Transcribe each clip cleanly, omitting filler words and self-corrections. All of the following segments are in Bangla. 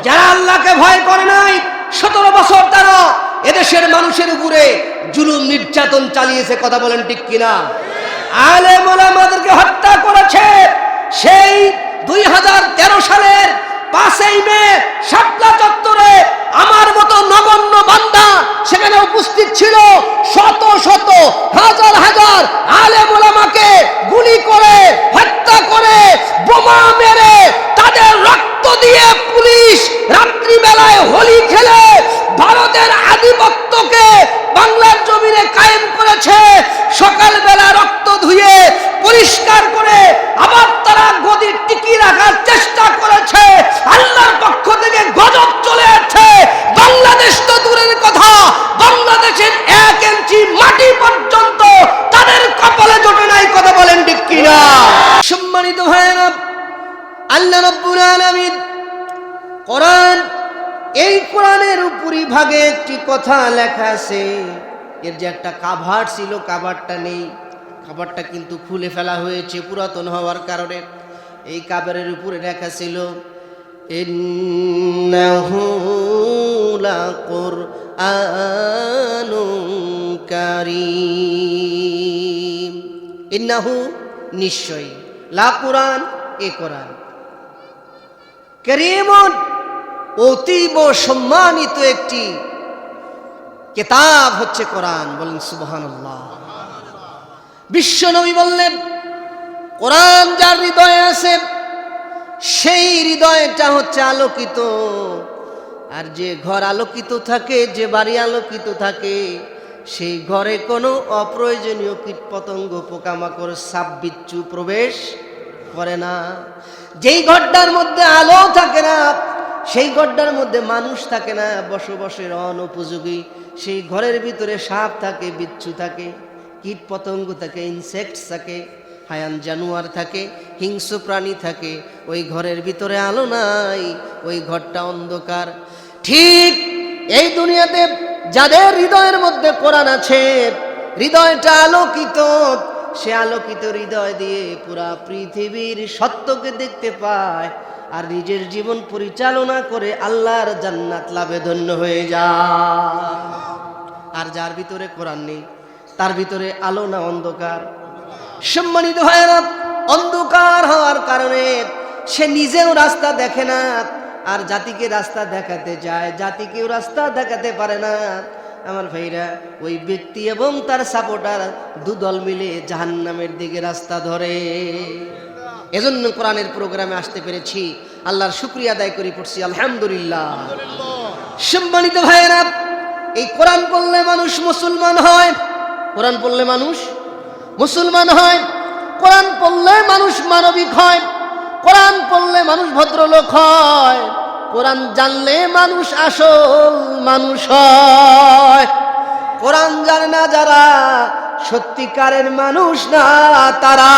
যারা আল্লাহকে ভয় করে নাই 17 বছর তারা এদেশের মানুষের উপরে জুলুম নির্যাতন চালিয়েছে, কথা বলেন ঠিক কিনা? আলেম ওলামাদেরকে হত্যা করেছে। সেই 2013 সালের 5ই মে শাপলা চত্বরে আমার মতো নগণ্য বান্দা সেখানে উপস্থিত ছিল। শত শত হাজার হাজার আলেম ওলামাকে গুলি করে হত্যা করে বোমা মেরে তাদের রক্ত দিয়ে পুলিশ রাত্রি বেলায় হোলি খেলে ভারতের আধিপত্যকে বাংলার জমিনে কায়েম করেছে। সকালবেলা রক্ত ধুয়ে পরিষ্কার করে আবার তারা গদি টিকিয়ে রাখার চেষ্টা করেছে। আল্লাহর পক্ষ থেকে গজব চলে আসছে। বাংলাদেশ তো দূরের কথা, বাংলাদেশের 1 ইঞ্চি মাটি পর্যন্ত তাদের কপালে জোটে নাই, কথা বলেন ঠিক কিনা? সম্মানিত ভাইরা, আল্লাহ রাব্বুল আলামিন কোরআন, এই কোরআনের উপরি ভাগে একটি কথা লেখা আছে। এর যে একটা কাভার ছিল, কাভারটা নেই। কাভারটা কিন্তু খুলে ফেলা হয়েছে পুরাতন হওয়ার কারণে। এই কাভারের উপরে লেখা ছিল ইন্নাহু লাকুরআনুন কারীম। ইন্নাহু নিশ্চয়ই, লা কুরআন এ কোরআন, কারীমুন অতীব সম্মানিত একটি কিতাব হচ্ছে কোরআন। বলেন সুবহানাল্লাহ। বিশ্বনবী বললেন কোরআন যার হৃদয়ে আছে সেই হৃদয়টা হচ্ছে আলোকিত। আর যে ঘর আলোকিত থাকে, যে বাড়ি আলোকিত থাকে, সেই ঘরে কোনো অপ্রয়োজনীয় কীটপতঙ্গ পোকামাকড় সাপ বিচ্ছু প্রবেশ করে না। যেই ঘরটার মধ্যে আলো থাকে না, সেই ঘরটার মধ্যে মানুষ থাকে না, বসবাসের অনুপযোগী। সেই ঘরের ভিতরে সাপ থাকে, বিচ্ছু থাকে, কীট পতঙ্গ থাকে, ইনসেক্টস থাকে, হায়ান জানোয়ার থাকে, হিংস্র প্রাণী থাকে। ওই ঘরের ভিতরে আলো নাই, ওই ঘরটা অন্ধকার। ঠিক এই দুনিয়াতে যাদের হৃদয়ের মধ্যে কোরআন আছে, হৃদয়টা আলোকিত, সে আলোকিত হৃদয় দিয়ে পুরা পৃথিবীর সত্যকে দেখতে পায় আর নিজের জীবন পরিচালনা করে আল্লাহর জান্নাত লাভে ধন্য হয়ে যায়। আর যার ভিতরে কোরআন নেই, তার ভিতরে আলো না অন্ধকার? সম্মানিত ভাইরা, অন্ধকার হওয়ার কারণে সে নিজেও রাস্তা দেখে না, আর জাতিকে রাস্তা দেখাতে যায়, জাতিকেও রাস্তা দেখাতে পারে না। আমার ভাইরা, ওই ব্যক্তি এবং তার সাপোর্টার দুদল মিলে জাহান্নামের দিকে রাস্তা ধরে। এজন্য কোরআনের প্রোগ্রামে আসতে পেরেছি, আল্লাহর শুকরিয়া আদায় করি, পড়ছি আলহামদুলিল্লাহ। সম্মানিত ভাইরা, এই কোরআন পড়লে মানুষ মুসলমান হয়, কোরআন পড়লে মানুষ মুসলমান হয়, কোরআন পড়লে মানুষ মানবিক হয়, কোরআন পড়লে মানুষ ভদ্রলোক হয়, কোরআন জানলে মানুষ আসল মানুষ হয়। কোরআন জানে না যারা, সত্যিকারের মানুষ না তারা।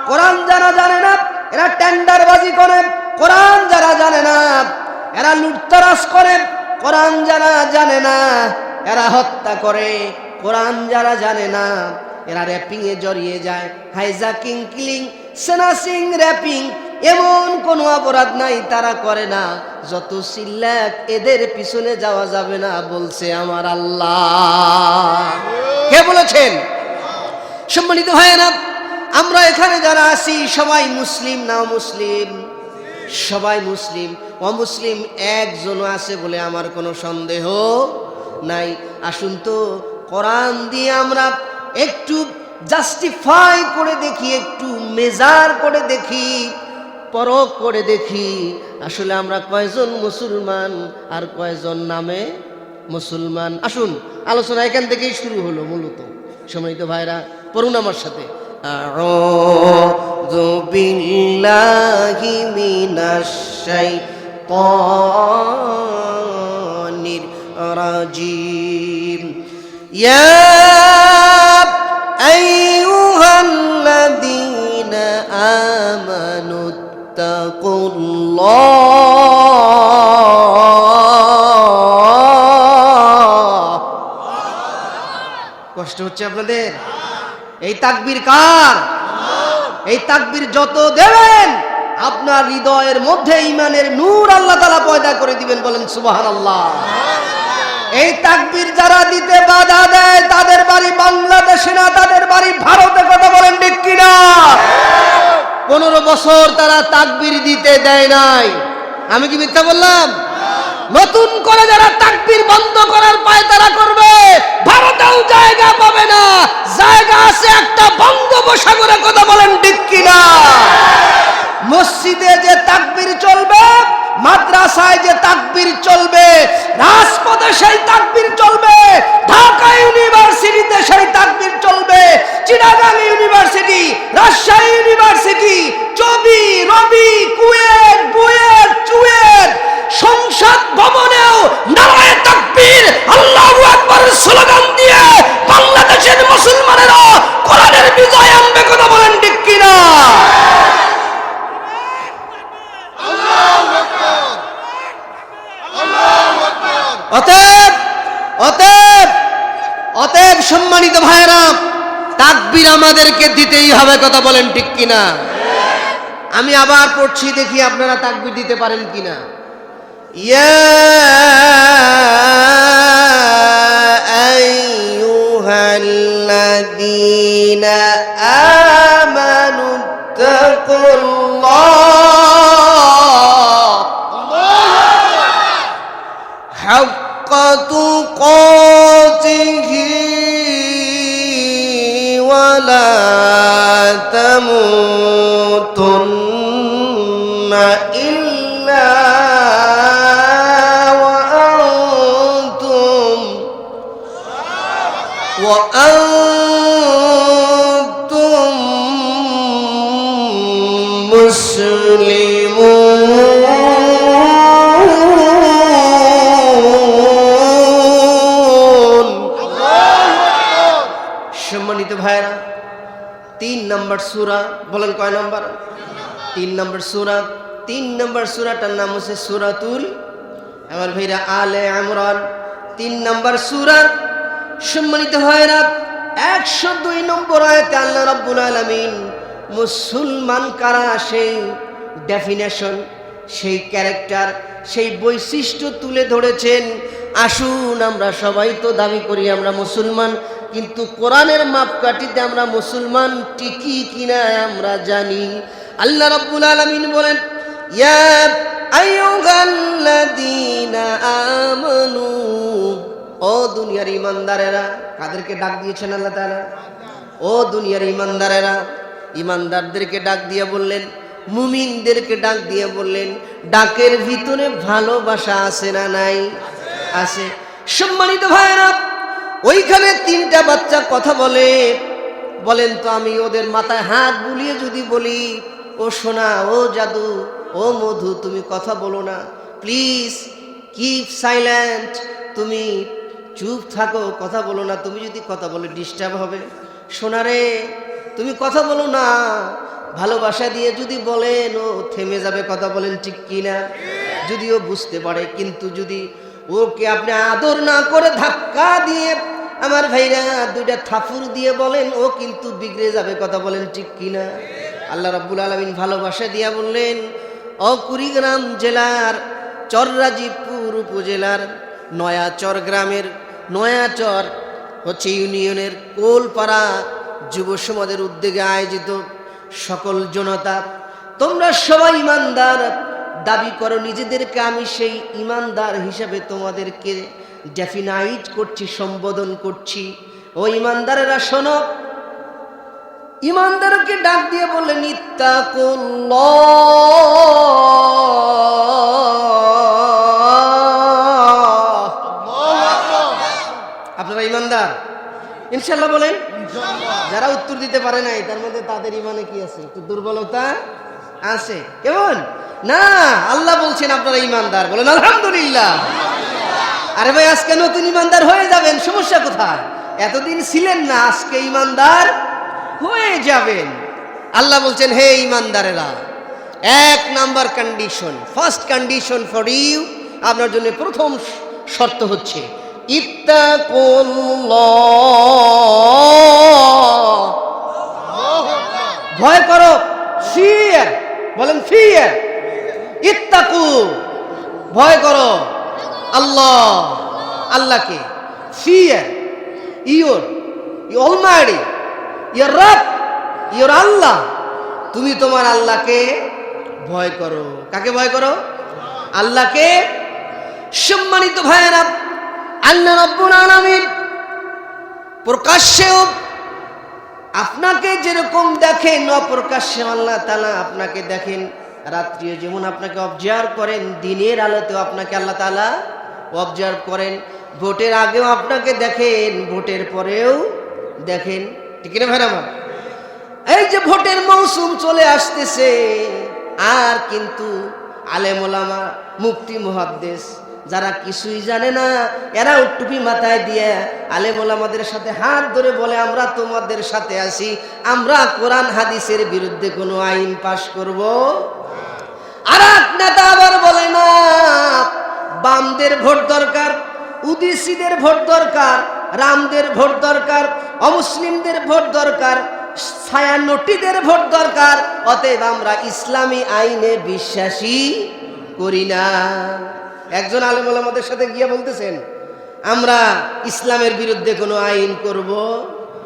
কোরআন যারা জানে না এরা টেন্ডারবাজি করে, কোরআন যারা জানে না এরা লুটতরাজ করে, কোরআন যারা জানে না এরা হত্যা করে, কোরআন যারা জানে না এরা র্যাপিং এ জড়িয়ে যায়। হাইজাকিং, কিলিং, স্ন্যাচিং, র্যাপিং, এমন কোনো অপরাধ নাই তারা করে না। যত সিল্লাক এদের পিছনে যাওয়া যাবে না বলছে আমার আল্লাহ। কে বলেছেন? সম্মানিত ভাইয়েরা, আমরা এখানে যারা আছি সবাই মুসলিম না অমুসলিম? সবাই মুসলিম। অমুসলিম একজনও আছে বলে আমার কোনো সন্দেহ নাই। আসুন তো কোরআন দিয়ে আমরা একটু জাস্টিফাই করে দেখি, একটু মেজার করে দেখি, পরখ করে দেখি আসলে আমরা কয়জন মুসলমান আর কয়জন নামে মুসলমান। আসুন, আলোচনা এখান থেকেই শুরু হলো মূলত। সম্মানিত ভাইরা, পড়ুন আমার সাথে, আউযু বিল্লাহি মিনাশ শাইতানির রাজিম। ইয়া আইয়ুহাল্লাযীনা আমানু তাকুল্লাহ। কষ্ট হচ্ছে আপনাদের? এই তাকবীর কার? এই তাকবীর যত দেবেন আপনার হৃদয়ের মধ্যে ঈমানের নূর আল্লাহ তাআলা পয়দা করে দিবেন। বলেন সুবহানাল্লাহ। এই তাকবীর যারা দিতে বাধা দেয় তাদের বাড়ি বাংলাদেশে না, তাদের বাড়ি ভারতে। কথা বলেন ঠিক কিনা? 15 বছর তারা তাকবীর দিতে দেয় নাই। আমি কি মিথ্যা বললাম? নতুন করে যারা তাকবীর বন্ধ করার পায়তারা করবে, ভারতেও জায়গা পাবে না। জায়গা আছে একটা বঙ্গোপসাগরে। কথা বলেন ঠিক কিনা? মসজিদে যে তাকবীর চলবে, মাদ্রাসায় যে তাকবীর চলবে, রাজপথে সেই তাকবীর চলবে, ঢাকা ইউনিভার্সিটিতে সেই তাকবীর চলবে, চিটাগাং ইউনিভার্সিটি, রাজশাহী ইউনিভার্সিটি, চবি, রবি, কুয়েত, বুয়েট, চুয়েট, সংসদ ভবনেও নারায়ে তাকবীর, আল্লাহু আকবার স্লোগান দিয়ে বাংলাদেশের মুসলমানেরা কোরআনের বিজয় আনবে। কথা বলেন ঠিক কিনা? অতএব সম্মানিত ভাইরা, তাকবীর আমাদেরকে দিতেই হবে। কথা বলেন ঠিক কিনা? আমি আবার পড়ছি, দেখি আপনারা তাকবীর দিতে পারেন কিনা। ইয়া আইয়ুহাল্লাযীনা আমানু তাকুল্লাহ হাক্কা তুকাতিহি ওয়া লা তামুতুন্না ইল্লা ওয়া আনতুম মুসলিমুন। সম্মানিত ভাইরা, 3 নম্বর সূরা। বলেন কয় নম্বর? 3 নম্বর সূরা। 3 নম্বর সূরাটার নাম হচ্ছে সূরাতুল, আমার ভাইরা, আলে ইমরান। 3 নম্বর সূরা। সম্মানিত ভাইরা, 102 নম্বর আয়াতে আল্লাহ রাব্বুল আলামিন মুসলমান কারা সেই ডেফিনেশন, সেই ক্যারেক্টার, সেই বৈশিষ্ট্য তুলে ধরেছেন। আসুন, আমরা সবাই তো দাবি করি আমরা মুসলমান, কিন্তু কোরআনের মাপকাঠিতে আমরা মুসলমান টিকি কিনা আমরা জানি। আল্লাহ রাব্বুল আলামিন বলেন, ইয়া আইয়ুহাল্লাযীনা আমানু, ও দুনিয়ার ইমানদারেরা। কাদেরকে ডাক দিয়েছেন আল্লাহ তাআলা? ও দুনিয়ার ইমানদারেরা। ইমানদারদেরকে ডাক দিয়ে বললেন, মুমিনদেরকে ডাক দিয়ে বললেন, ডাকের ভিতরে ভালোবাসা আছে না নাই? আছে। সম্মানিত ভাইরা, ওইখানে 3টা বাচ্চা কথা বলে। বলেন তো, আমি ওদের মাথায় হাত বুলিয়ে যদি বলি, ও সোনা, ও জাদু, ও মধু, তুমি কথা বলো না, প্লিজ কিপ সাইলেন্ট, তুমি চুপ থাকো, কথা বলো না। তুমি যদি কথা বলে ডিস্টার্ব হবে। সোনারে, তুমি কথা বলো না। ভালোবাসা দিয়ে যদি বলেন, ও থেমে যাবে। কথা বলেন ঠিক কিনা? যদিও বুঝতে পারে, কিন্তু যদি ওকে আপনি আদর না করে ধাক্কা দিয়ে, আমার ভাইরা, 2টা থাপুর দিয়ে বলেন, ও কিন্তু বিগড়ে যাবে। কথা বলেন ঠিক কিনা? আল্লাহ রাব্বুল আলামিন ভালোবাসা দিয়া বললেন, ও কুড়িগ্রাম জেলার চররাজীবপুর উপজেলার নয়াচর গ্রামের, নয়াচর হচ্ছে ইউনিয়নের কোলপাড়া যুব সমাজের উদ্যোগে আয়োজিত সকল জনতা, তোমরা সবাই ইমানদার দাবি করো নিজেদেরকে। আমি সেই ইমানদার হিসাবে তোমাদেরকে ডেফিনাইট করছি, সম্বোধন করছি। ও ইমানদারেরা শোনো। ইমানদারকে ডাক দিয়ে বললেন, ইত্তাকুল্লাহ। আপনারা ইমানদার ইনশাআল্লাহ বলেন। যারা উত্তর দিতে পারে নাই, তার মধ্যে তাদের ইমানে কি আছে? একটু দুর্বলতা আছে। কেমন না? আল্লাহ বলছেন আপনারা ইমানদার, বলেন আলহামদুলিল্লাহ। আরে ভাই, আজকে নতুন ইমানদার হয়ে যাবেন, সমস্যা কোথায়? এতদিন ছিলেন না, আজকে ইমানদার হয়ে যাবেন। আল্লাহ বলছেন, হে ইমানদারেরা, 1 number condition, first condition for you, আপনার জন্য প্রথম শর্ত হচ্ছে ইত্তাকুল্লাহ। ভয় করো, ফিয়ার। বলেন ফিয়া, ইত্তাকু ভয় করো আল্লাহ, আল্লাহকে। ফিয়া ইয়োর অলমাইটি, ইয়োর রব, ইয়োর আল্লাহ, তুমি তোমার আল্লাহকে ভয় করো। কাকে ভয় করো? আল্লাহকে। সম্মানিত ভাইয়েরা, আল্লাহ রাব্বুল আলামিন প্রকাশ্যেও আপনাকে যেরকম দেখেন, অপ্রকাশ্যে আল্লাহ তাআলা আপনাকে দেখেন। রাত্রিও যেমন আপনাকে অবজার্ভ করেন, দিনের আলোতেও আপনাকে আল্লাহ তাআলা অবজার্ভ করেন। ভোটের আগেও আপনাকে দেখেন, ভোটের পরেও দেখেন। ঠিক না ভাইরা আমার? এই যে ভোটের মৌসুম চলে আসতেছে, আর কিন্তু আলেম ওলামা, মুফতি মুহাদ্দিস যারা কিছুই জানে না, এরা টুপি মাথায় দিয়ে আলেম ওলামাদের সাথে হাত ধরে বলে আমরা তোমাদের সাথে আছি, আমরা কোরআন হাদিসের বিরুদ্ধে কোনো আইন পাশ করব। আর এক নেতা আবার বলে না, বামদের ভোট দরকার, উদিসিদের ভোট দরকার, রামদের ভোট দরকার, অমুসলিমদের ভোট দরকার, ছায়ানটিদের ভোট দরকার, অতএব আমরা ইসলামী আইনে বিশ্বাসী করি না। একজন আলেম ওলামাদের সাথে গিয়ে বলতেছেন আমরা ইসলামের বিরুদ্ধে কোনো আইন করব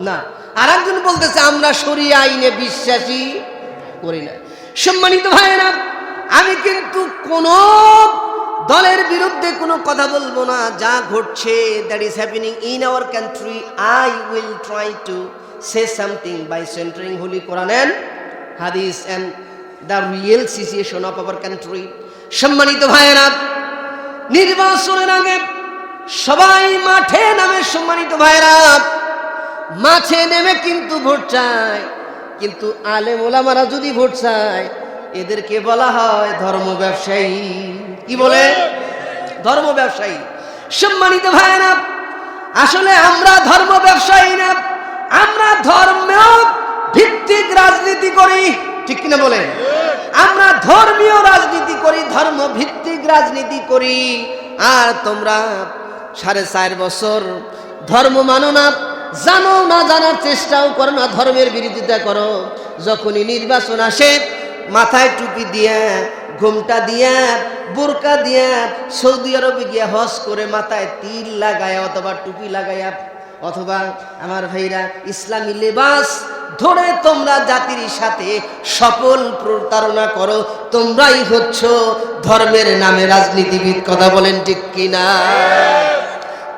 না, আর একজন বলতেছে আমরা শরিয়া আইনে বিশ্বাসী করি না। সম্মানিত ভাইয়েরা, আমি কিন্তু কোন দলের বিরুদ্ধে কোনো কথা বলবো না। যা ঘটছে, that is happening in our country, I will try to say something by centering Holy Quran and Hadith and the real situation of our country. সম্মানিত ভাইয়েরা, নির্বাচনের আগে সবাই মাঠে নামে। সম্মানিত ভাইয়েরা, মাঠে নেমে কিন্তু ভোট চায়, কিন্তু আলেম ওলামারা যদি ভোট চায়, এদেরকে বলা হয় ধর্ম ব্যবসায়ী। কি বলে? ধর্ম ব্যবসায়ী। সম্মানিত ভাইয়েরা, আসলে আমরা ধর্ম ব্যবসায়ী না, আমরা ধর্মীয় ভিত্তিক রাজনীতি করি। ঠিক কিনা বলেন? আমরা ধর্মীয় রাজনীতি করি, ধর্ম ভিত্তিক রাজনীতি করি। আর তোমরা 4.5 বছর ধর্ম মানো না, জানো না, জানার চেষ্টাও করো না, ধর্মের বিরোধিতা করো। যখনই নির্বাচন আসে, মাথায় টুপি দিয়া, ঘোমটা দিয়া, বোরকা দিয়া, সৌদি আরবে গিয়া হজ করে মাথায় তিল লাগায়া অথবা টুপি লাগায়া, অথবা আমার ভাইরা ইসলামী লেবাস ধরে তোমরা জাতির সাথে সফল প্রতারণা করো। তোমরাই হচ্ছ ধর্মের নামে রাজনীতিবিদ। কথা বলেন ঠিক কিনা?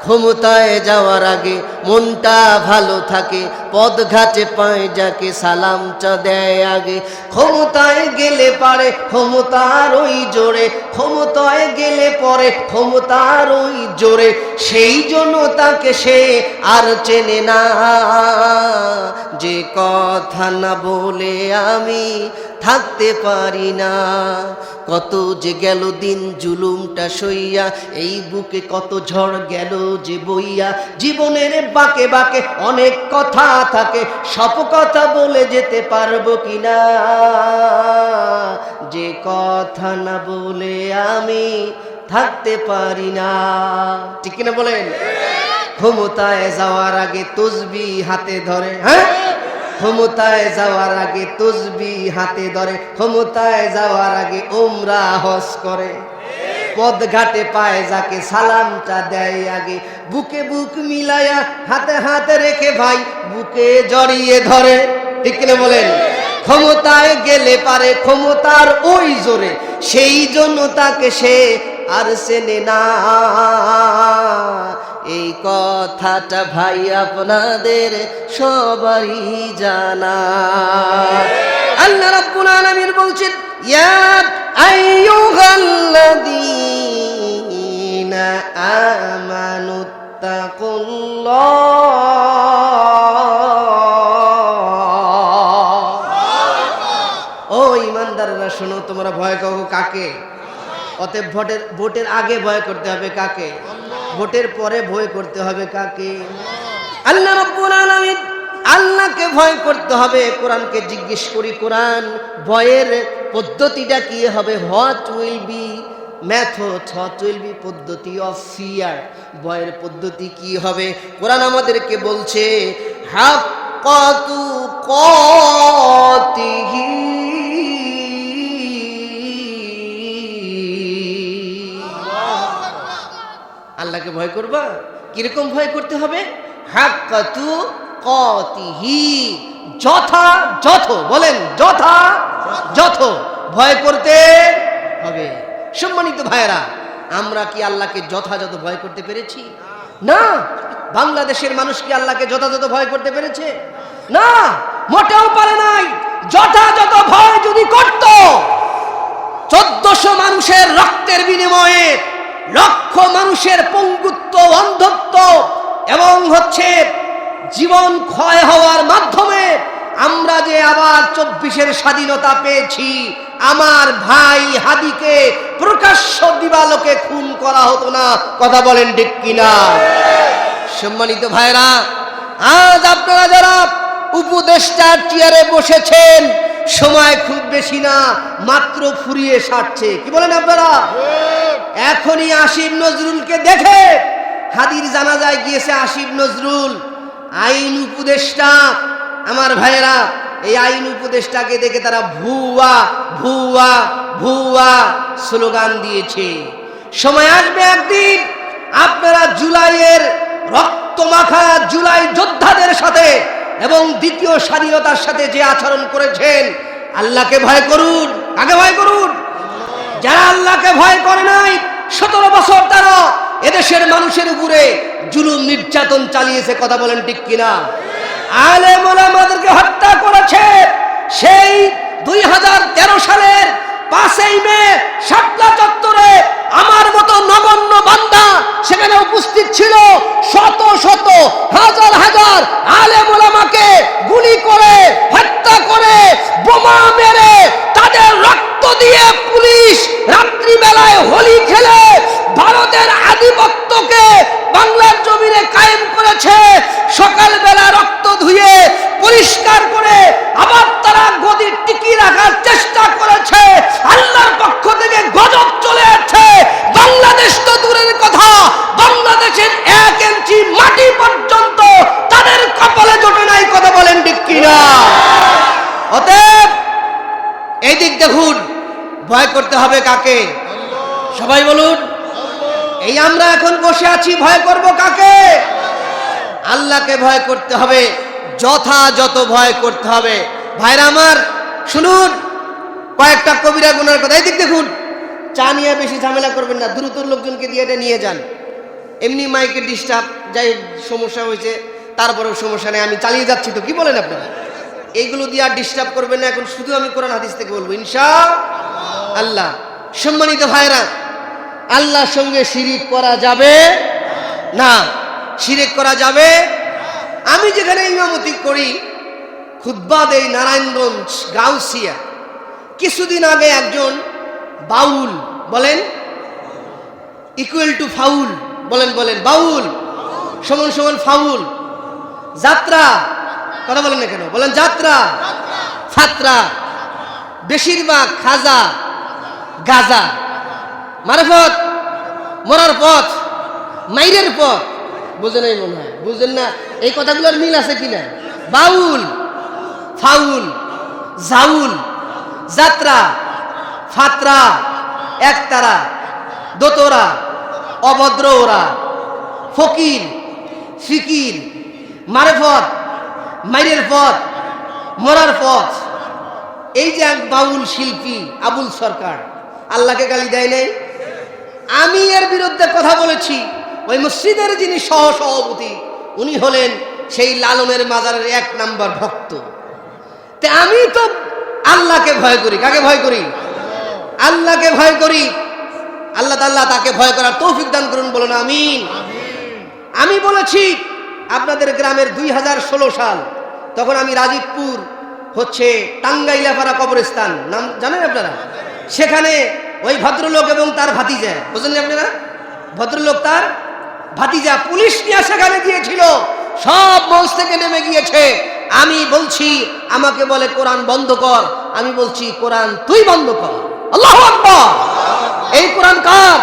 ক্ষমতায় যাওয়ার আগে মনটা ভালো থাকে, পদঘাটে পায় যাকে সালামটা দেয় আগে। ক্ষমতায় গেলে পারে ক্ষমতার ওই জোরে, ক্ষমতায় গেলে পরে ক্ষমতার ওই জোরে, সেই জন্য তাকে সে আর চেনে না। যে কথা না বলে আমি থাকতে পারি না, কত যে গেল দিন জুলুমটা সইয়া, এই বুকে কত ঝড় গেল যে বইয়া। জীবনের বাঁকে বাঁকে অনেক কথা থাকে, সব কথা বলে যেতে পারবো কিনা। যে কথা না বলে আমি থাকতে পারি না। ঠিক কিনা বলেন? ক্ষমতায় যাওয়ার আগে তসবি হাতে ধরে, হ্যাঁ, ক্ষমতায় যাওয়ার আগে তসবি হাতে ধরে, ক্ষমতায় যাওয়ার আগে উমরা হজ করে, পদঘাটে পায় যাকে সালামটা দেয় আগে। বুকে বুক মিলায়া হাতে হাতে রেখে ভাই বুকে জড়িয়ে ধরে। ঠিক কিনা বলেন? ক্ষমতায় গেলে পারে ক্ষমতার ওই জোরে, সেই জন্য তাকে সে আর চেনে না। এই কথাটা ভাই আপনাদের সবারই জানা। আল্লাহ রাব্বুল আলামিন বলছেন, ইয়া আইয়ুহাল্লাযীনা আমানুত্তাকুল্লাহ। ও ঈমানদাররা শোনো, তোমরা ভয় করো কাকে? অতএব ভোটের আগে ভয় করতে হবে কাকে? ভোটের পরে ভয় করতে হবে কাকে? আল্লাহ রাব্বুল আলামিন। আল্লাহকে ভয় করতে হবে। কোরআনকে জিজ্ঞেস করি, কোরআন ভয়ের পদ্ধতিটা কি হবে? What will be method, what will be পদ্ধতি অফ ফিয়ার, ভয়ের পদ্ধতি কি হবে? কোরআন আমাদেরকে বলছে, হাক্কাতু কাতিহি আল্লাহকে ভয় করবা? কিরকম ভয় করতে হবে? হাক্কাতু কাতিহি, যথাযথ, বলেন যথাযথ ভয় করতে হবে। সম্মানিত ভাইয়েরা, আমরা কি আল্লাহকে যথাযথ ভয় করতে পেরেছি? না। বাংলাদেশের মানুষ কি আল্লাহকে যথাযথ ভয় করতে পেরেছে? না, মোটেও পারে নাই। যথাযথ ভয় যদি করত, 1400 মানুষের রক্তের বিনিময়ে, লক্ষ মানুষের পঙ্গুত্ব, অন্ধত্ব এবং জীবন ক্ষয় হওয়ার মাধ্যমে আমরা যে আবার 24-এর স্বাধীনতা পেয়েছি, আমার ভাই হাদিকে প্রকাশ্য দিবালোকে খুন করা হতো না। কথা বলেন ঠিক কিনা? সম্মানিত ভাইরা, আজ আপনারা যারা উপদেষ্টার চেয়ারে বসেছেন, সময় খুব বেশি না, মাত্র ফুরিয়ে সারছে। কি বলেন আপনারা? এখনই আসিফ নজরুলকে দেখে, হাদির জানাজায় গিয়েছে আসিফ নজরুল, আইন উপদেষ্টা। আমার ভাইয়েরা, এই আইন উপদেষ্টাকে দেখে তারা ভুয়া ভুয়া ভুয়া স্লোগান দিয়েছে। সময় আসবে একদিন আপনারা জুলাইয়ের রক্তমাখা জুলাই যোদ্ধাদের সাথে এবং দ্বিতীয় স্বাধীনতার সাথে যে আচরণ করেছেন, আল্লাহকে ভয় করুন। কাকে ভয় করুন? যারা আল্লাহকে ভয় করে নাই, 17 বছর তারা এদেশের মানুষের উপরে জুলুম নির্যাতন চালিয়েছে। কথা বলেন ঠিক কিনা? আলেম ওলামাদেরকে হত্যা করেছে। সেই 2013 সালের 5ই মে শাপলা চত্বরে আমার মতো নগণ্য বান্দা সেখানে উপস্থিত ছিল। শত শত হাজার হাজার আলেম ওলামাকে গুলি করে, হত্যা করে, বোমা মেরে, তাদের রক্ত দিয়ে পুলিশ রাত্রিবেলায় হোলি খেলে ভারতের আধিপত্যকে বাংলার জমিনে কায়েম করেছে। সকালবেলা রক্ত ধুয়ে পরিষ্কার করে আবার তারা গদি টিকিয়ে রাখার চেষ্টা করেছে। আল্লাহর পক্ষ থেকে গজব চলে আসছে। বাংলাদেশ তো দূরের কথা, বাংলাদেশের 1 ইঞ্চি মাটি পর্যন্ত তাদের কপালে জোটে নাই। কথা বলেন ঠিক কিনা? অতএব এই দিক দেখুন, ভয় করতে হবে কাকে? সবাই বলুন। এই আমরা এখন বসে আছি, ভয় করব কাকে? আল্লাহকে ভয় করতে হবে, যথাযথ ভয় করতে হবে। ভাইরা আমার শুনুন কয়েকটা কবিরা গুনার কথা। এই দিক দেখুন, চা নিয়ে বেশি ঝামেলা করবেন না, দ্রুত লোকজনকে দিয়ে এটা নিয়ে যান। এমনি মাইকে ডিস্টার্ব, যাই সমস্যা হয়েছে, তারপরেও সমস্যা নেই, আমি চালিয়ে যাচ্ছি তো। কি বলেন আপনারা? এইগুলো দিয়ে আর ডিস্টার্ব করবেন না। এখন শুধু আমি কোরআন হাদিস থেকে বলবো ইনশাআল্লাহ। সম্মানিত ভাইরা, আল্লাহর সঙ্গে শিরিক করা যাবে না। শিরিক করা যাবে। আমি যেখানে ইমামতি করি, খুতবা দেই নারায়ণগঞ্জ গাউসিয়া, কিছুদিন আগে একজন বাউল, বলেন ইকুয়াল টু ফাউল, বলেন বলেন বাউল সমান সমান ফাউল, যাত্রা, কথা বলেন না কেন? বলেন যাত্রা, ফাত্রা, বেশিরভাগ খাজা, গাজা, মারফত, মরার পথ, মাইরের পথ। বুঝেন নাই মনে হয়? বুঝেন না? এই কথাগুলোর মিল আছে কিনা? বাউল, ফাউল, জাউল, যাত্রা, ফাত্রা, একতারা, দোতরা, অভদ্র ওরা, ফকির, ফিকির, মারফত, মাইরের পথ, মরার পথ। এই যে এক বাউল শিল্পী আবুল সরকার, আল্লাহকে গালি দেয় নাই? আমি এর বিরুদ্ধে কথা বলেছি। ওই মসজিদের যিনি সহসভাপতি, উনি হলেন সেই লালনের মাজারের 1 নাম্বার ভক্ত। তে আমি তো আল্লাহকে ভয় করি। কাকে ভয় করি? আল্লাহকে ভয় করি। আল্লাহ তাআলা তাকে ভয় করার তৌফিক দান করুন, বলুন আমিন। আমি বলেছি আপনাদের গ্রামের 2016 সাল, তখন আমি রাজীবপুর টাঙ্গাইলাপাড়া কবরস্থান, নাম জানেন আপনারা? সেখানে ওই ভদ্রলোক এবং তার ভাতিজা, বুঝলেন আপনারা? ভদ্রলোক তার ভাতিজা পুলিশ নিয়ে সেখানে গিয়েছিল, সব মঞ্চ থেকে নেমে গিয়েছে। আমি বলছি, আমাকে বলে কোরআন বন্ধ কর। আমি বলছি কোরআন তুই বন্ধ কর। আল্লাহু আকবার। এই কোরআন কার?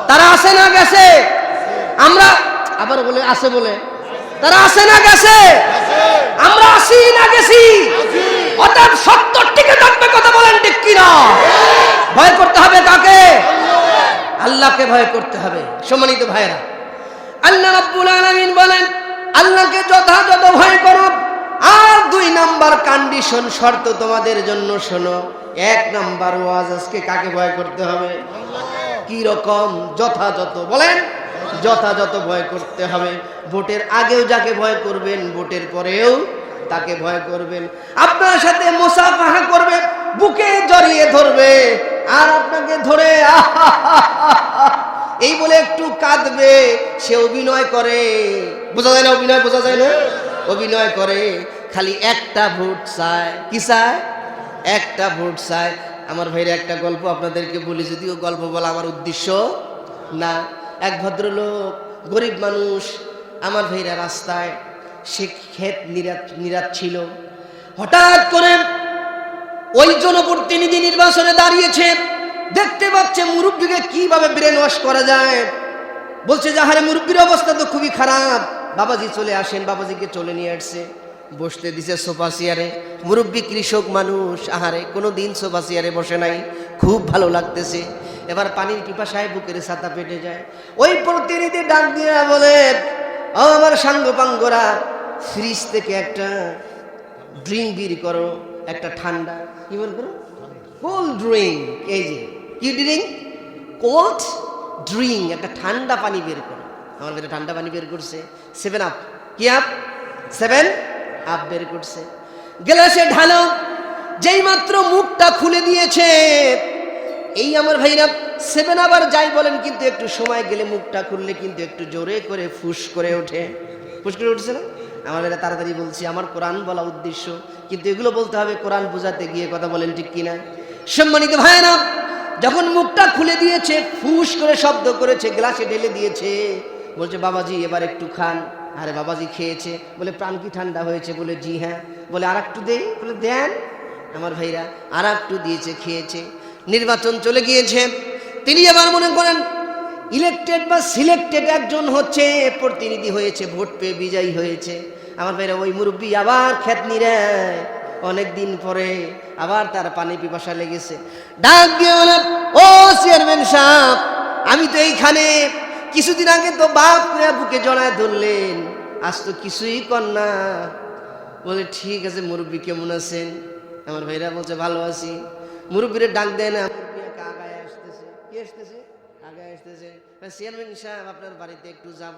তারা আসে না গেছে? আমরা আবার বলে আসে, বলে তারা আসে না গেছে? আমরা আসি না গেছি? অতএব সত্তর টিকে থাকবে। কথা বলেন ঠিক কিনা? ভয় করতে হবে কাকে? আল্লাহ আল্লাহকে ভয় করতে হবে। সম্মানিত ভাইরা, আল্লাহ রাব্বুল আলামিন বলেন আল্লাহকে যথাযথ ভয় করো। আর 2 নাম্বার কন্ডিশন, শর্ত তোমাদের জন্য শোনো। 1 নাম্বার ওয়াজ আজকে কাকে ভয় করতে হবে? কি রকম? যথাযথ। বলেন, যথাযথ ভয় করতে হবে। ভোটের আগেও যাকে ভয় করবেন, ভোটের পরেও তাকে ভয় করবেন। আপনার সাথে মুসাফাহা করবে, বুকে জড়িয়ে ধরবে, আর আপনাকে ধরে এই বলে একটু কাঁদবে। সে অভিনয় করে, বোঝা যায় না? অভিনয় বোঝা যায় না? অভিনয় করে, খালি একটা ভোট চায়। কি চায়? একটা ভোট চায়। আমার ভাইরা একটা গল্প আপনাদেরকে বলি, যদিও গল্প বলা আমার উদ্দেশ্য না। এক ভদ্রলোক, গরিব মানুষ, আমার ভাইরা রাস্তায়, সে ক্ষেত নিরাত ছিল। হঠাৎ করে ওই জনপ্রতিনিধি নির্বাচনে দাঁড়িয়েছে, দেখতে পাচ্ছে মুরব্বীকে কিভাবে ব্রেন ওয়াশ করা যায়। বলছে যে আরে মুরব্বীর অবস্থা তো খুবই খারাপ, বাবাজি চলে আসেন। বাবাজিকে চলে নিয়ে আসছে, বসতে দিছে সোফা চেয়ারে। মুরব্বী কৃষক মানুষ, আহারে কোনোদিন সোফা চেয়ারে বসে নাই, খুব ভালো লাগতেছে। এবার পানির পিপাসায় বুকের ছাতা পেটে যায়। ওই প্রতিনিধি ডাক দিয়ে বলে, ও আমার সাঙ্গপাঙ্গরা, ফ্রিজ থেকে একটা ড্রিঙ্ক বের করো, একটা ঠান্ডা। কি বের করো? Cold drink. এই যে কি ড্রিঙ্ক? কোল্ড ড্রিঙ্ক, একটা ঠান্ডা পানি বের করো। আমাদের ঠান্ডা পানি বের করছে, 7 আপ। কি আপ? 7 আপ বের করছে। গ্লাসে ঢালো, যেই মাত্র মুখটা খুলে দিয়েছে, এই আমার ভাইরা 7 আবার যাই বলেন, কিন্তু একটু সময় গেলে মুখটা খুললে কিন্তু একটু জোরে করে ফুস করে ওঠে। ফুস করে উঠছে না? আমার এটা তাড়াতাড়ি বলছি, আমার কোরআন বলা উদ্দেশ্য, কিন্তু এগুলো বলতে হবে কোরআন বোঝাতে গিয়ে। কথা বলেন ঠিক কিনা? সম্মানিত ভাইরা, যখন মুখটা খুলে দিয়েছে, ফুস করে শব্দ করেছে, গ্লাসে ঢেলে দিয়েছে, বলছে বাবাজি এবার একটু খান। আরে বাবাজি খেয়েছে, বলে প্রাণ কি ঠান্ডা হয়েছে? বলে জি হ্যাঁ। বলে আর একটু দে? বলে দেন। আমার ভাইরা আর একটু দিয়েছে, খেয়েছে। নির্বাচন চলে গিয়েছে, তিনি আবার মনে করেন ইলেকটেড বা সিলেক্টেড একজন হচ্ছে, প্রতিনিধি হয়েছে, ভোট পেয়ে বিজয়ী হয়েছে। আমার ভাইরা ওই মুরব্বী আবার খেত নিরায়, অনেক দিন পরে আবার তার পানি পিপাসা লেগেছে। ডাক দিয়ে বলে, ও চেয়ারম্যান সাহেব, আমি তো এইখানে, কিছুদিন আগে তো বাপ বুকে জড়ায় ধরলেন, আজ তো কিছুই কর না। বলে ঠিক আছে মুরব্বী, কেমন আছেন? আমার ভাইরা বলছে ভালো আছি। মুরব্বীরে ডাক দেয় না, আগায় আসতেছে। কি আসতেছে? আগায় আসতেছে। চেয়ারম্যান সাহেব আপনার বাড়িতে একটু যাব।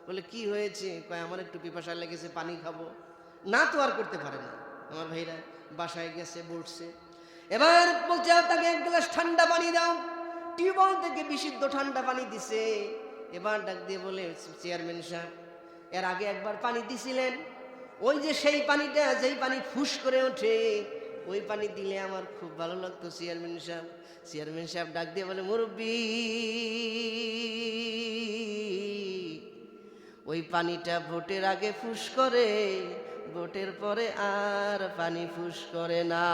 বলে কি হয়েছে? কয় আমার একটু পিপাসা লেগেছে, পানি খাবো। না তো আর করতে পারে না। আমার ভাইরা বাসায় গেছে, বসছে। এবার বলছে তাকে 1 গ্লাস ঠান্ডা পানি দাও। টিউবওয়েল থেকে বিশুদ্ধ ঠান্ডা পানি দিছে। এবার ডাক দিয়ে বলে, চেয়ারম্যান সাহেব এর আগে একবার পানি দিছিলেন, ওই যে সেই পানিটা, যেই পানি ফুস করে ওঠে, ওই পানি দিলে আমার খুব ভালো লাগতো চেয়ারম্যান সাহেব। চেয়ারম্যান সাহেব ডাক দিয়ে বলে, মুরব্বী ওই পানিটা ভোটের আগে ফুস করে, ভোটের পরে আর পানি ফুস করে না।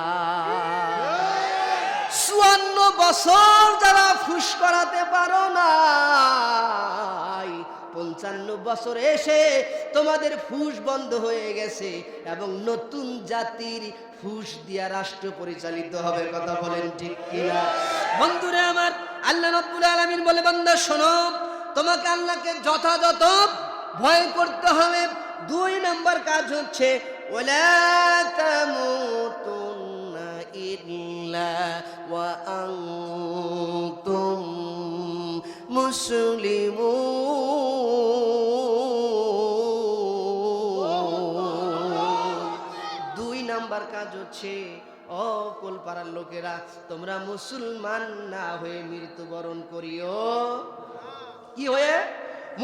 54 বছর যারা ফুস করাতে পারো না, 55 বছর এসে তোমাদের ফুস বন্ধ হয়ে গেছে, এবং নতুন জাতির ফুস দিয়া রাষ্ট্র পরিচালিত হবে। কথা বলেন ঠিক কিনা? বন্ধুরে আমার, আল্লাহ রাব্বুল আলামিন বলে, বান্দা শোনো, তোমাকে আল্লাহকে যথাযথ ভয় করতে হবে। 2 নাম্বার কাজ হচ্ছে ওয়ালা তামুতুন্না ইল্লা ওয়া আনতুম মুসলিমুন। 2 নাম্বার কাজ হচ্ছে, ও কোলপাড়ার লোকেরা, তোমরা মুসলমান না হয়ে মৃত্যুবরণ করিও। কি হয়ে?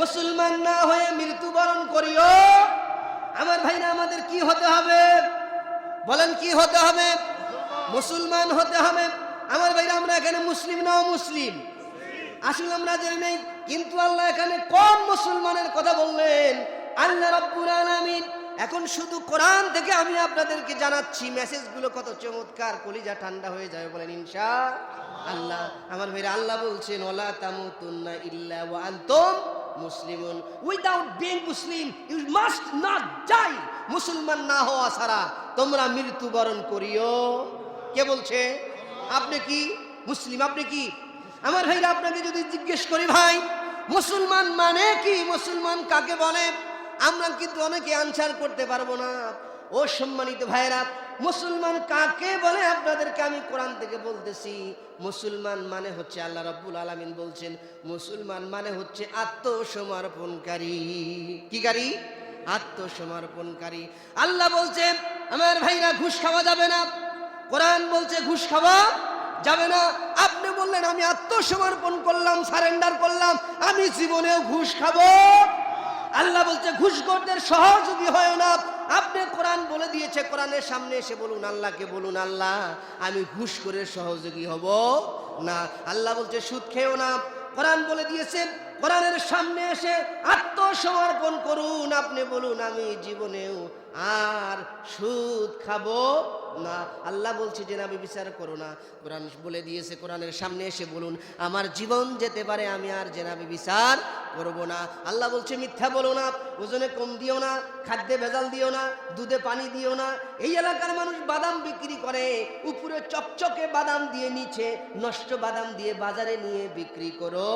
মুসলমান না হয়ে মৃত্যুবরণ করিও। আমার ভাইরা, আমাদের কি হতে হবে? বলেন কি হতে হবে? মুসলমান হতে হবে। আমার ভাইরা, আমরা এখানে মুসলিম না অমুসলিম? আসলে আমরা জানি নাই, কিন্তু আল্লাহ এখানে কোন মুসলমানের কথা বললেন? আল্লাহ রাব্বুল আলামিন। এখন শুধু কোরআন থেকে আমি আপনাদেরকে জানাচ্ছি, মেসেজগুলো কত চমৎকার, কলিজা ঠান্ডা হয়ে যাবে। বলেন ইনশাআল্লাহ। আমার ভাইরা, আল্লাহ বলছেন ওয়ালা তামুতুন্না ইল্লা ওয়া আনতুম মুসলিমুন। Without being Muslim you must not die. মুসলমান না হওয়া ছাড়া তোমরা মৃত্যুবরণ করিও। কে বলছে? আপনি কি মুসলিম? আপনি কি? আমার ভাইরা, আপনাকে যদি জিজ্ঞেস করি ভাই মুসলমান মানে কি, মুসলমান কাকে বলে, আমরা কিন্তু অনেকে আনসার করতে পারবো না। ও সম্মানিত ভাইরা, মুসলমান কাকে বলে আপনাদেরকে আমি কোরআন থেকে বলতেছি। মুসলমান মানে হচ্ছে, আল্লাহ রাব্বুল আলামিন বলছেন মুসলমান মানে হচ্ছে আত্মসমর্পণকারী। কি কারী? আত্মসমর্পণকারী। আল্লাহ বলছে আমার ভাইরা ঘুষ খাওয়া যাবে না, কোরআন বলছে ঘুষ খাওয়া যাবে না। আপনি বললেন আমি আত্মসমর্পণ করলাম, সারেন্ডার করলাম, আমি জীবনেও ঘুষ খাবো। আল্লাহ বলছে ঘুষখোরদের সহযোগী হয় না। আপনি কোরআন বলে দিয়েছে, কোরআনের সামনে এসে বলুন, আল্লাহকে বলুন আল্লাহ আমি ঘুষখোরের সহযোগী হব না। আল্লাহ বলছে সুদ খেও না, কোরআন বলে দিয়েছে, কোরআনের সামনে এসে আত্মসমর্পণ করুন। আপনি বলুন আমি জীবনেও আর সুদ খাবো না। আল্লাহ বলছে যে আমি বিচার করো না, কোরআন বলে দিয়েছে, কোরআনের সামনে এসে বলুন আমার জীবন যেতে পারে আমি আর জেনাবি বিচার করব না। আল্লাহ বলছে মিথ্যা বলো না, ওজনে কম দিও না, খাদ্যে ভেজাল দিও না, দুধে পানি দিও না। এই এলাকার মানুষ বাদাম বিক্রি করে, উপরে চকচকে বাদাম দিয়ে নিচে নষ্ট বাদাম দিয়ে বাজারে নিয়ে বিক্রি করো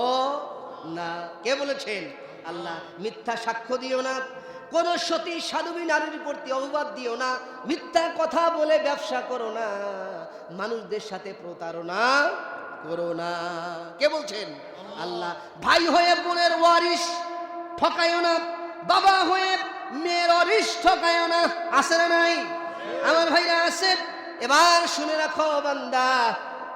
না। কে বলেছেন? আল্লাহ। মিথ্যা সাক্ষ্য দিও না, কোন সতী সাধবী নারীর প্রতি অপবাদ দিও না, মিথ্যা কথা বলে ব্যবসা করো না, মানুষদের সাথে প্রতারণা করো না। কে বলছেন? আল্লাহ। ভাই হয়ে বোনের ওয়ারিশ ঠকায়ও না, বাবা হয়ে মেয়ের ওয়ারিশ ঠকায়ও না। আছে না নাই? আমার ভাইরা আছে। এবার শুনে রাখো বান্দা,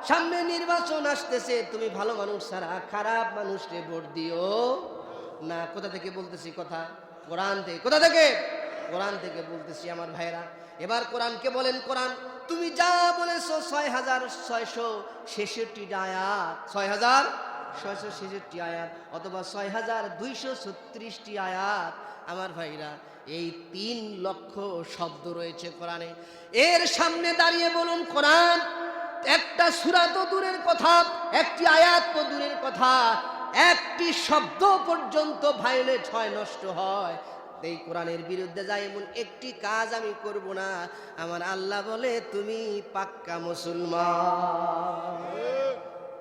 সামনে নির্বাচন আসতেছে, তুমি ভালো মানুষ ছাড়া খারাপ মানুষকে ভোট দিও না। কোথা থেকে বলতেছি কথা? কোরআন থেকে। কোথা থেকে? কোরআন থেকে বলতেছি আমার ভাইরা। এবার কোরআনকে বলেন, কোরআন তুমি যা বলেছো 6666 আয়াত, 6666 আয়াত অথবা 6236 আয়াত, আমার ভাইরা এই 3 লক্ষ শব্দ রয়েছে কোরআনে। এর সামনে দাঁড়িয়ে বলুন কোরআন, একটা সূরা তো দূরের কথা, একটি আয়াত তো দূরের কথা, একটি শব্দ পর্যন্ত ভায়োলেট হয়, নষ্ট হয়, এই কোরআনের বিরুদ্ধে যায় এমন একটি কাজ আমি করব না। আমার আল্লাহ বলে তুমি পাক্কা মুসলমান।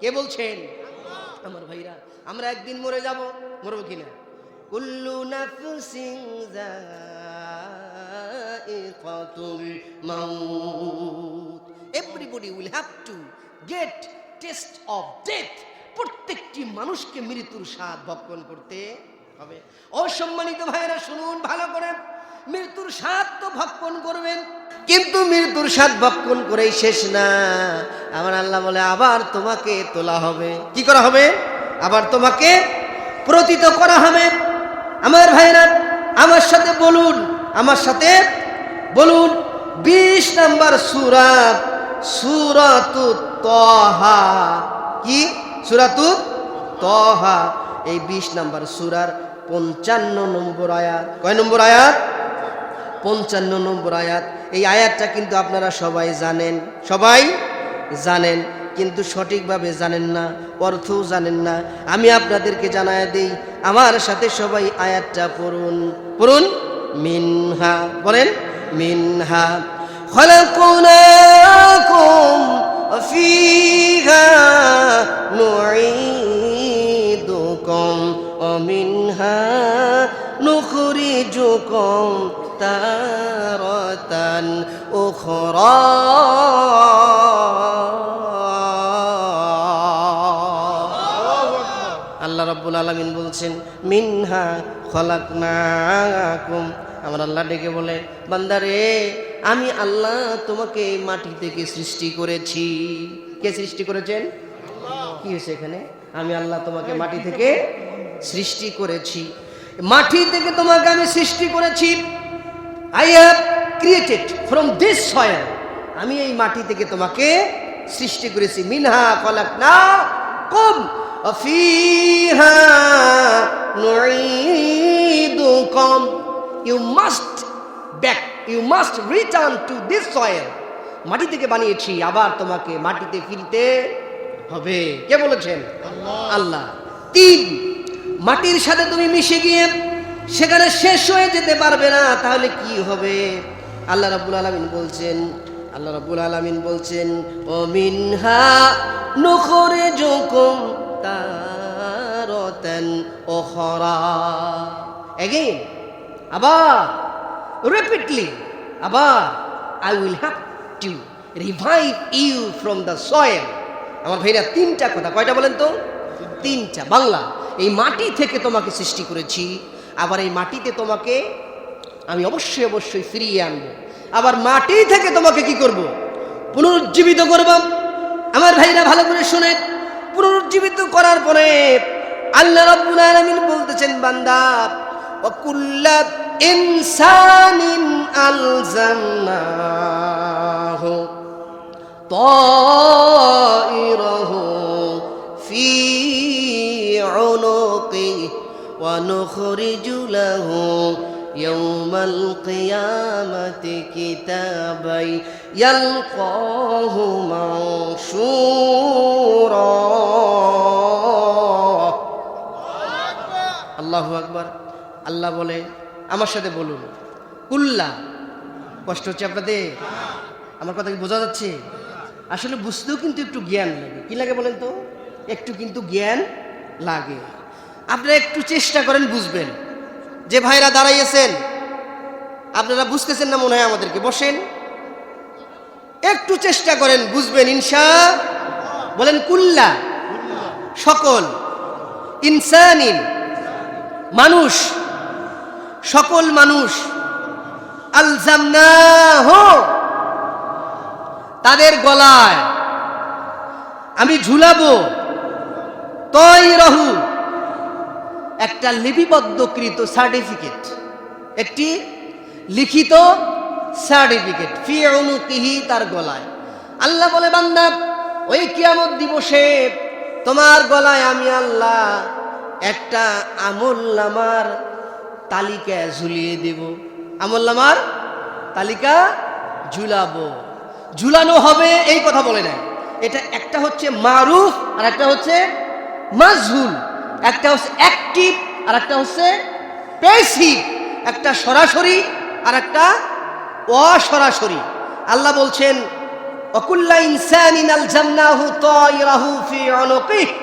কে বলছেন? আমার ভাইরা, আমরা একদিন মরে যাব, মরবো কিনা? কুল্লু নাফসিন যায়িকাতুল মাউত, everybody will have to get test of death. প্রত্যেকটি মানুষকে মৃত্যুর স্বাদ ভক্ষণ করতে হবে। অসম্মানিত ভাইরা শুনুন ভালো করে, মৃত্যুর স্বাদ তো ভক্ষণ করবেন, কিন্তু মৃত্যুর স্বাদ ভক্ষণ করেই শেষ না। আমার আল্লাহ বলে আবার তোমাকে তোলা হবে। কি করা হবে? আবার তোমাকে প্রতীত করা হবে। আমার ভাইরা আমার সাথে বলুন, আমার সাথে বলুন 20 নম্বর সূরা, সূরাতুত তাহা। কি? সূরাতুত তাহা। এই 20 নম্বর সূরার 55 নম্বর আয়াত। কয় নম্বর আয়াত? 55 নম্বর আয়াত। এই আয়াতটা কিন্তু আপনারা সবাই জানেন, সবাই জানেন, কিন্তু সঠিকভাবে জানেন না, অর্থও জানেন না। আমি আপনাদেরকে জানায় দেই, আমার সাথে সবাই আয়াতটা পড়ুন, পড়ুন। মিনহা, বলেন মিনহা খলাকনাকুম ফিহা নুঈদুকুম ওয়া মিনহা নুখরিজুকুম তারাতান উখরা। আল্লাহ রাব্বুল আলামিন বলছেন মিনহা খলাকনাকুম। আমার আল্লাহ ডেকে বলে, বান্দারে আমি আল্লাহ তোমাকে মাটি থেকে সৃষ্টি করেছি। কে সৃষ্টি করেছেন? কি হয়েছে এখানে? আমি আল্লাহ তোমাকে মাটি থেকে সৃষ্টি করেছি, মাটি থেকে তোমাকে আমি সৃষ্টি করেছি। I have created from this soil, আমি এই মাটি থেকে তোমাকে সৃষ্টি করেছি। মিনহা খলাকনাকুম ওয়া ফিহা নুঈদুকুম, you must back, you must return to this soil, মাটি থেকে বানিয়েছি, আবার তোমাকে মাটিতে ফিরতে হবে। কে বলেছেন? আল্লাহ। 3, মাটির সাথে তুমি মিশে গিয়ে সেখানে শেষ হয়ে যেতে পারবে না, তাহলে কি হবে? আল্লাহ রাব্বুল আলামিন বলছেন আল্লাহ রাব্বুল আলামিন বলছেন ও মিনহা নুখরিজুকুম তারাতান উখরা। এগেইন, আবার রিপিটলি, আবার I will have to revive you from the soil. আমার ভাইরা তিনটা কথা, কয়টা বলেন তো? তিনটা। বাংলা, এই মাটি থেকে তোমাকে সৃষ্টি করেছি, আবার এই মাটিতে তোমাকে আমি অবশ্যই অবশ্যই ফিরিয়ে আনবো, আবার মাটি থেকে তোমাকে কি করব? পুনরুজ্জীবিত করব। আমার ভাইরা ভালো করে শুনেন, পুনরুজ্জীবিত করার পরে আল্লাহ রাব্বুল আলামিন বলতেছেন বান্দা ওয়া কুল্লা ইনসানিন আলজামনাহু তাইরাহু ফি উনুকিহি ওয়া নুখরিজু লাহু ইয়াউমাল কিয়ামাতি কিতাবাই ইয়ালকাহু মানশুরা। আল্লাহু আকবার। আল্লাহ বলে, আমার সাথে বলুন, কুল্লা। কষ্ট হচ্ছে আপনাদের? আমার কথা কি বোঝা যাচ্ছে? আসলে বুঝতেও কিন্তু একটু জ্ঞান লাগে। কি লাগে বলেন তো? একটু কিন্তু জ্ঞান লাগে। আপনারা একটু চেষ্টা করেন বুঝবেন। যে ভাইরা দাঁড়াইয়েছেন, আপনারা বুঝতেছেন না মনে হয় আমাদেরকে, বসেন, একটু চেষ্টা করেন বুঝবেন ইনশা। বলেন কুল্লা, সকল, ইনসানিন, মানুষ, সকল মানুষ, আলজামনাহু, তাদের গলায় আমি ঝুলাবো, তাইরাহু, একটা লিপিবদ্ধকৃত সার্টিফিকেট, একটি লিখিত সার্টিফিকেট, ফি উনুকিহি, তার গলায়। আল্লাহ বলে বান্দা, ওই কিয়ামত দিবসে তোমার গলায় আমি আল্লাহ একটা আমলনামার তালিকা ঝুলিয়ে দেব। আমলনামার তালিকা ঝুলাবো, ঝুলানো হবে, এই কথা বলে না। এটা একটা হচ্ছে মারুফ আর একটা হচ্ছে মাজহুল, একটা হচ্ছে অ্যাক্টিভ আর একটা হচ্ছে প্যাসিভ, একটা সরাসরি আর একটা অসরাসরি। আল্লাহ বলছেন ওয়াকুল্লা ইনসানিন আলজামনাহু তাইরাহু ফি উনুকিহি,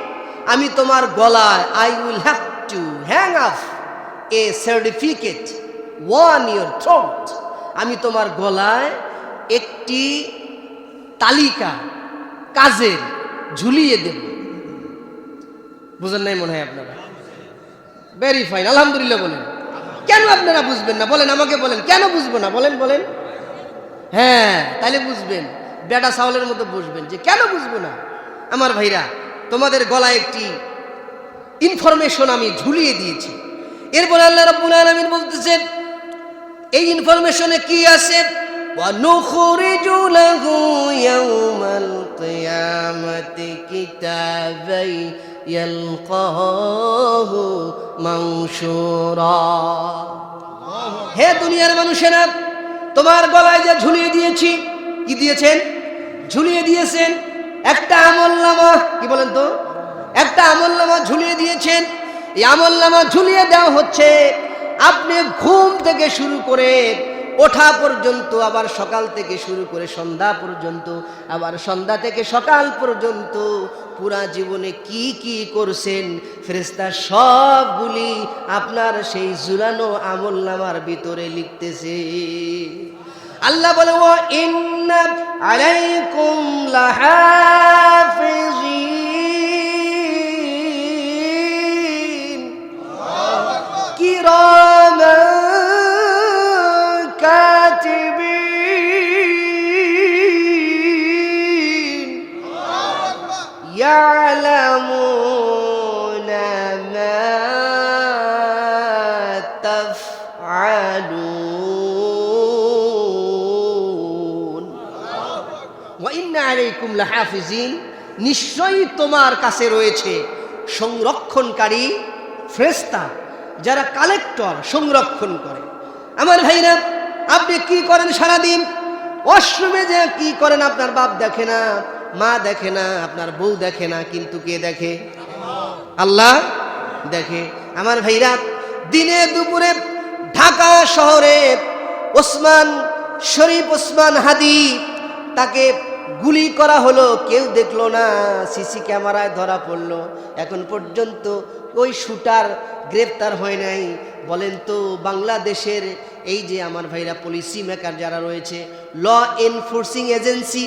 আমি তোমার গলায় I will have two hang up A certificate one your throat, আমি তোমার গলায় একটি তালিকা কাজের ঝুলিয়ে দেব। বুঝেন নাই মনে হয় আপনারা? ভেরি ফাইন, আলহামদুলিল্লাহ বলেন। কেন আপনারা বুঝবেন না বলেন? আমাকে বলেন, কেন বুঝবো না বলেন? বলেন। হ্যাঁ, তাহলে বুঝবেন, বেটা চাউলের মতো বুঝবেন যে কেন বুঝবো না। আমার ভাইরা, তোমাদের গলায় একটি ইনফরমেশন আমি ঝুলিয়ে দিয়েছি। এরপরে আল্লাহ রাব্বুল আলামিন বলতেছেন এই ইনফরমেশনে কি আছে? ওয়া নুখরিজু লাহু ইয়াউমাল কিয়ামাতি কিতাবাই ইয়ালকাহু মানশুরা। হে দুনিয়ার মানুষেরা, তোমার গলায় যে ঝুলিয়ে দিয়েছি, কি দিয়েছেন? ঝুলিয়ে দিয়েছেন একটা আমলনামা। কি বলেন তো? একটা আমলনামা ঝুলিয়ে দিয়েছেন। এই আমলনামা ঝুলিয়ে দেওয়া হচ্ছে আপনি ঘুম থেকে শুরু করে ওঠা পর্যন্ত, আবার সকাল থেকে শুরু করে সন্ধ্যা পর্যন্ত, আবার সন্ধ্যা থেকে সকাল পর্যন্ত পুরা জীবনে কি কি করছেন, ফেরেশতা সবগুলি আপনার সেই ঝুলানো আমলনামার ভিতরে লিখতেছে। আল্লাহ বলে ওয়া ইন্না আলাইকুম লাহাফিজিন কিরামান কাতিবিন ইয়ালামুনা মা তাফআলুন। ওয়া ইন্না আলাইকুম লাহাফিজিন, নিশ্চয়ই তোমার কাছে রয়েছে সংরক্ষণকারী ফেরেশতা, যারা কালেক্টর, সংরক্ষণ করে। আমার ভাইরা, আপনি কি করেন সারাদিন? ওয়াশরুমে যে কি করেন আপনার বাপ দেখে না, মা দেখে না, আপনার বউ দেখে না, কিন্তু কে দেখে? আল্লাহ দেখে। আমার ভাইরা, দিনে দুপুরে ঢাকা শহরে ওসমান শরীফ, ওসমান হাদি তাকে গুলি করা হলো, কেউ দেখলো না, সিসি ক্যামেরায় ধরা পড়লো। এখন পর্যন্ত ওই শুটার গ্রেফতার হয় নাই। বলেন তো বাংলাদেশের এই যে আমার ভাইরা পলিসি মেকার যারা রয়েছে, ল এনফোর্সিং এজেন্সি,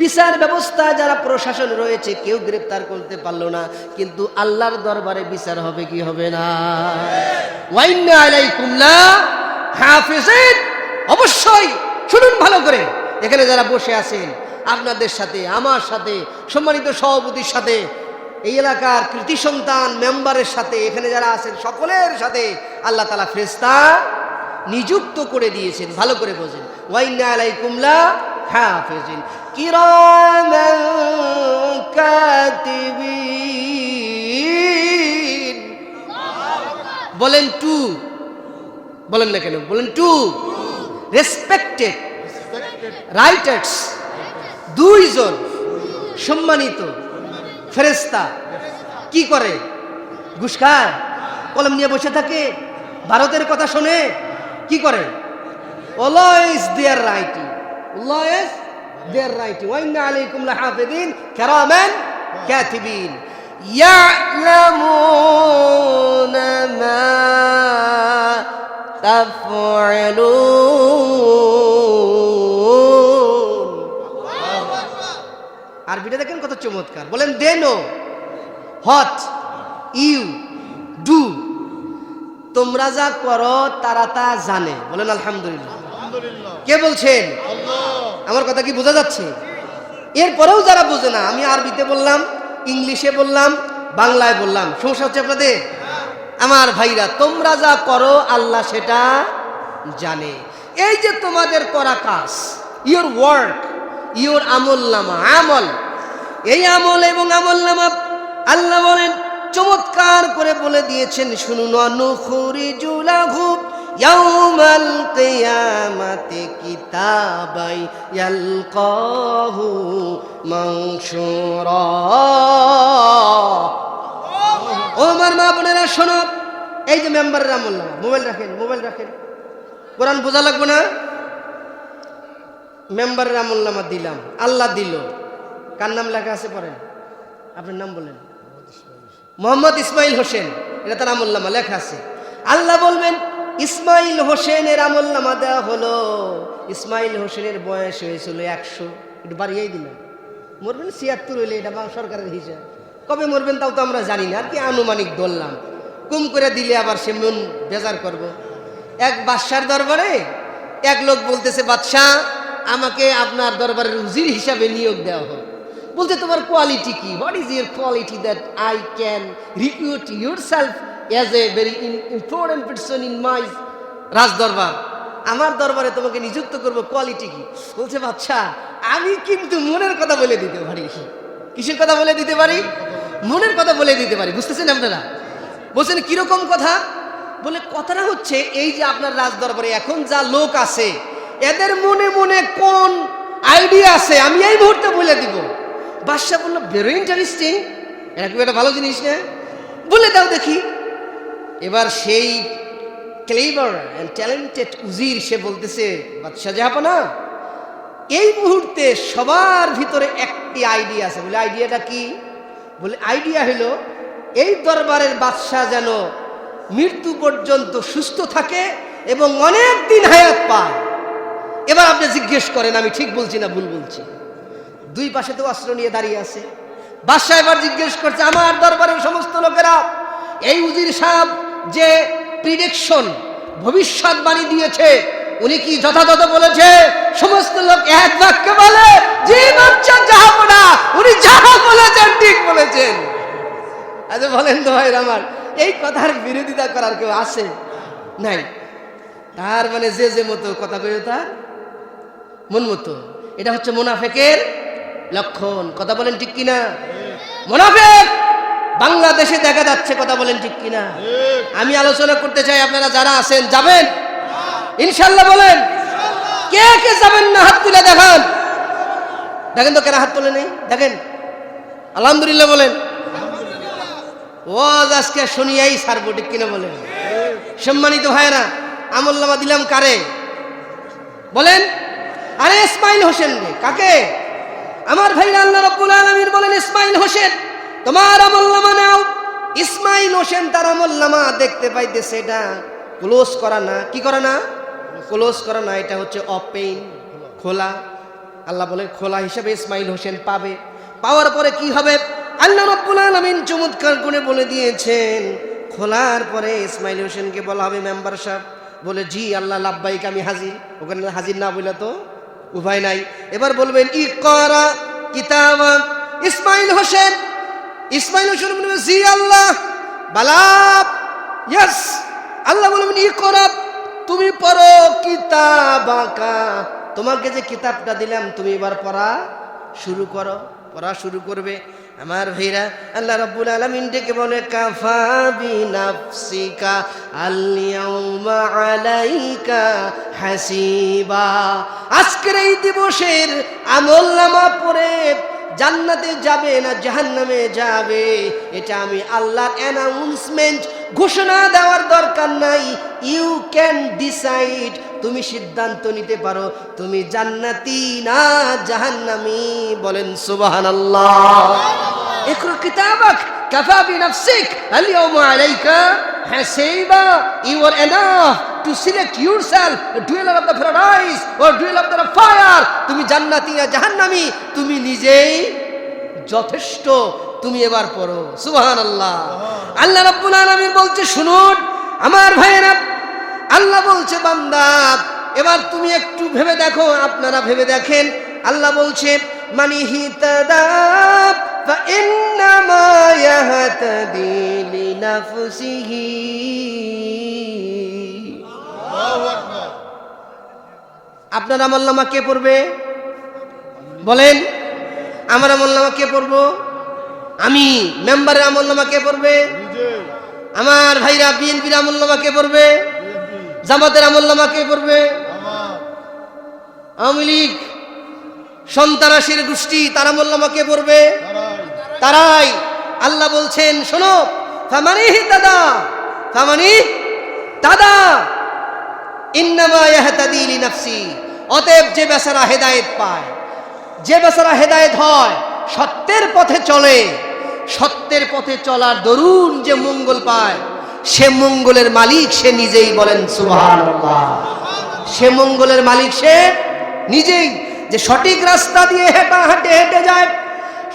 বিচার ব্যবস্থা যারা প্রশাসন রয়েছে, কেউ গ্রেফতার করতে পারলো না। কিন্তু আল্লাহর দরবারে বিচার হবে কি হবে না? ওয়াইন্না আলাইকুম লা হাফিজিন। অবশ্যই শুনুন ভালো করে, এখানে যারা বসে আছেন আপনাদের সাথে, আমার সাথে, সম্মানিত সভাপতির সাথে, এই এলাকার কৃতি সন্তান মেম্বারের সাথে, এখানে যারা আছেন সকলের সাথে আল্লাহ তাআলা ফেরেশতা নিযুক্ত করে দিয়েছেন। ভালো করে বোঝেন। ওয়াইন্না আলাইকুম লা হাফিজিন কিরামান কাতিবিন। বলেন টু, বলেন না কেন, বলেন টু। রেসপেক্টেড রাইটার্স, দুইজন সম্মানিত ফেরেশতা। কি করে? ঘুষ খায়, কলম নিয়ে বসে থাকে, ভারতের কথা শোনে, কি করে? Always they're writing, always they're writing. ওয়াইন্না আলাইকুম লাহাফিজিন কিরামান কাতিবিন ইয়ালামুনা মা তাফআলুন। আরবিটা দেখেন কত চমৎকার। বলেন they know what you do. তোমরা যা করো তারা তা জানে। বলেন আলহামদুলিল্লাহ। কে বলছেন? আমার কথা কি বোঝা যাচ্ছে? এরপরেও যারা বোঝে না, আমি আরবিতে বললাম, ইংলিশে বললাম, বাংলায় বললাম, সমস্যা হচ্ছে আপনাদের? আমার ভাইরা, তোমরা যা করো আল্লাহ সেটা জানে। এই যে তোমাদের করা কাজ, ইওর ওয়ার্ক, ইওর আমল নামা, আমল, এই আমল এবং আমল নামা আল্লাহ বলেন চমৎকার করে বলে দিয়েছেন। শুনুন, নুখরিজু লাহু ইয়াউমাল কিয়ামাতি কিতাবাই ইয়ালকাহু মানশুরা। ও আমার মা বোনেরা শোনো, এই যে মেম্বারের আমল নামা, মোবাইল রাখেন, মোবাইল রাখেন, কোরআন বোঝা লাগবে না। মেম্বারের আমল নামা দিলাম, আল্লাহ দিল। কার নাম লেখা আছে পড়েন, আপনার নাম বলেন। মোহাম্মদ ইসমাইল হোসেন, এটা তার আমল নামা লেখা আছে। আল্লাহ বলবেন ইসমাইল হোসেনের আমল নামা দেওয়া হলো। ইসমাইল হোসেনের বয়স হয়েছিল 100, একটু বাড়িয়েই দিলাম। মরবেন 76 হইলে, এটা সরকারের হিসাব। কবে মরবেন তাও তো আমরা জানি না, আর কি আনুমানিক ধরলাম। কুম করে দিলে আবার সে মন বেজার করব। এক বাদশার দরবারে এক লোক বলতেছে, বাদশাহ আমাকে আপনার দরবারের উজির হিসাবে নিয়োগ দেওয়া হোক। বলতে তোমার কোয়ালিটি কি? What is your quality that I can recruit yourself as a very important person in my রাজ দরবার। আমার দরবারে তোমাকে নিযুক্ত করব, কোয়ালিটি কি? বলছে, বাদশাহ আমি কিন্তু মনের কথা বলে দিতে পারি। কিসের কথা বলে দিতে পারি? মনের কথা বলে দিতে পারি। বুঝতেছেন আপনারা? বলছেন কিরকম কথা? বলে কথাটা হচ্ছে এই যে আপনার রাজ দরবারে এখন যা লোক আছে, এদের মনে মনে কোন আইডিয়া আছে আমি এই মুহূর্তে বলে দিব। বাদশাহ বলল, ভেরি ইন্টারেস্টিং, এটা খুব একটা ভালো জিনিস না, বলে দাও দেখি। এবার সেই ক্লেভার অ্যান্ড ট্যালেন্টেড উজির সে বলতেছে, বাদশাহ জাহাপনা এই মুহূর্তে সবার ভিতরে একটি আইডিয়া আছে। বলে আইডিয়াটা কি? বলে আইডিয়া হলো এই দরবারের বাদশাহ যেন মৃত্যু পর্যন্ত সুস্থ থাকে এবং অনেক দিন হায়াত পায়। এবার আপনি জিজ্ঞেস করেন আমি ঠিক বলছি না ভুল বলছি। দুই পাশে তো অস্ত্র নিয়ে দাঁড়িয়ে আছে। বাদশাহ এবার জিজ্ঞেস করছে, আমার দরবারের সমস্ত লোকেরা এই উজির সাহেব যে প্রিডিকশন, ভবিষ্যৎবাণী দিয়েছে, উনি কি যথাযথ বলেছে? সমস্ত লোক এক বাক্যে বলে, জি বাদশাহ জাহাপনা, উনি যাহা বলেছেন ঠিক বলেছেন। আচ্ছা বলেন তো ভাই আমার, এই কথার বিরোধিতা করার কেউ আছে? নাই। তার মানে যে যে মতো কথা কই তার মন মতো। এটা হচ্ছে মুনাফিকের লক্ষণ। কথা বলেন ঠিক কিনা? মুনাফিক বাংলাদেশে দেখা যাচ্ছে। কথা বলেন ঠিক কিনা? আমি আলোচনা করতে চাই, আপনারা যারা আছেন যাবেন ইনশাল্লাহ? বলেন কে কে যাবেন না? হাত তুলে দেখান। দেখেন তো কেন হাত তুলে নেই, দেখেন। আলহামদুলিল্লাহ বলেন। ওয়াজ আজকে শুনিয়াই ছাড়বো, ঠিক কিনা বলেন? সম্মানিত ভাইরা, আমল নামা দিলাম কারে? বলেন আরে ইসমাইল হোসেন রে, কাকে? আমার ভাইরা, আল্লাহ রাব্বুল আলামিন বলেন ইসমাইল হোসেন তোমার আমলনামা নাও। ইসমাইল হোসেন তার আমলনামা দেখতে পাইতেছে, এটা ক্লোজ করা না, কি করা না, ক্লোজ করা না, এটা হচ্ছে ওপেন, খোলা। আল্লাহ বলেন খোলা হিসাবে ইসমাইল হোসেন পাবে। পাওয়ার পরে কি হবে? আল্লাহ রাব্বুল আলামিন চমৎকার করে বলে দিয়েছেন, খোলার পরে ইসমাইল হোসেনকে বলা হবে মেম্বার সাহেব, বলে জি আল্লাহ লাব্বাইক, আমি হাজির। ওখানে হাজির না বলে তো উপায় নাই। এবার বলবেন ইকরা কিতাবাক। ইসমাইল হোসেন বলবেন জি আল্লাহ, বালাব, ইয়েস। আল্লাহ বলবেন ইকরা, তুমি পড়ো, কিতাবাকা, তোমাকে যে কিতাবটা দিলাম তুমি এবার পড়া শুরু করো। পড়া শুরু করবে। আমার ভাইরা, আল্লাহ রাব্বুল আলামিন ডেকে বলে কাফা বিনাফসিকা আল-ইয়াউমা আলাইকা হাসিবা। আজকের এই দিবসের আমলনামা পড়ে জান্নাতে যাবে না জাহান্নামে যাবে, এটা আমি আল্লাহর অ্যানাউন্সমেন্ট, ঘোষণা দেওয়ার দরকার নাই। ইউ ক্যান ডিসাইড, তুমি সিদ্ধান্ত নিতে পারো তুমি জান্নাতি না জাহান্নামী। বলেন সুবহানাল্লাহ। ইকরা কিতাবাক কাফা বিনাফসিক আল-ইয়াউমা আলাইকা হাসিবা। You are enough to select yourself a dweller of the paradise or dweller of the fire. তুমি জান্নাতি না জাহান্নামী, তুমি নিজেই যথেষ্ট। তুমি এবার পড়ো সুবহানাল্লাহ। আল্লাহ রাব্বুল আলামিন বলছে শুনুন আমার ভাইয়েরা, আল্লাহ বলছে বান্দা এবার তুমি একটু ভেবে দেখো, আপনারা ভেবে দেখেন। আল্লাহ বলছে মানি হিতাদা ফা ইন্নামা ইয়াহতাদি লিনাফসিহি। আপনার আমলনামা কে পড়বে? বলেন, আমার আমলনামা কে পড়বো? আমি। মেম্বারের আমলনামা কে পড়বে? আমার ভাইরা, বিএনপির আমলনামা কে পড়বে? জামাতের আমলনামা কে পড়বে? আওয়ামী লীগ, সন্ত্রাসীর গোষ্ঠী, তার আমলনামা কে পড়বে? তারাই। আল্লাহ বলছেন শোনো, ফামানি তাদা ইন্নামা ইয়াহতাদি লিনাফসি। অতএব যে বেচারা হেদায়েত পায়, যে বেচারা হেদায়েত হয়, সত্যের পথে চলে, সত্যের পথে চলার দরুন যে মঙ্গল পায়, সে মঙ্গলের মালিক সে নিজেই। বলেন সুবহানাল্লাহ। সে মঙ্গলের মালিক সে নিজেই। যে সঠিক রাস্তা দিয়ে হেঁটে যায়,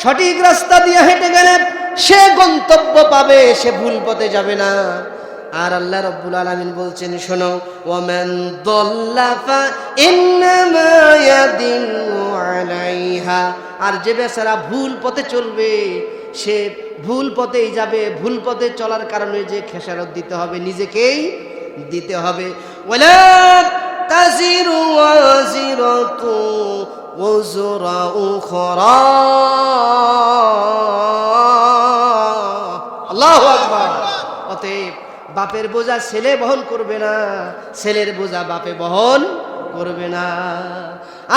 সঠিক রাস্তা দিয়ে হেঁটে গেলে সে গন্তব্য পাবে, সে ভুল পথে যাবে না। আর আল্লাহ রাব্বুল আলামিন বলছেন শোনো, ওয়ামান দাল্লা ফা ইন্নামা ইয়াদিল্লু আলাইহা। আর যে বেচারা ভুল পথে চলবে সে ভুল পথেই যাবে। ভুল পথে চলার কারণে যে খেসারত দিতে হবে নিজেকেই দিতে হবে। ওয়ালা তাজিরু ওয়াজিরাতু ওযরা উখরা। আল্লাহু আকবার। অতএব বাপের বোঝা ছেলে বহন করবে না, ছেলের বোঝা বাপে বহন করবে না।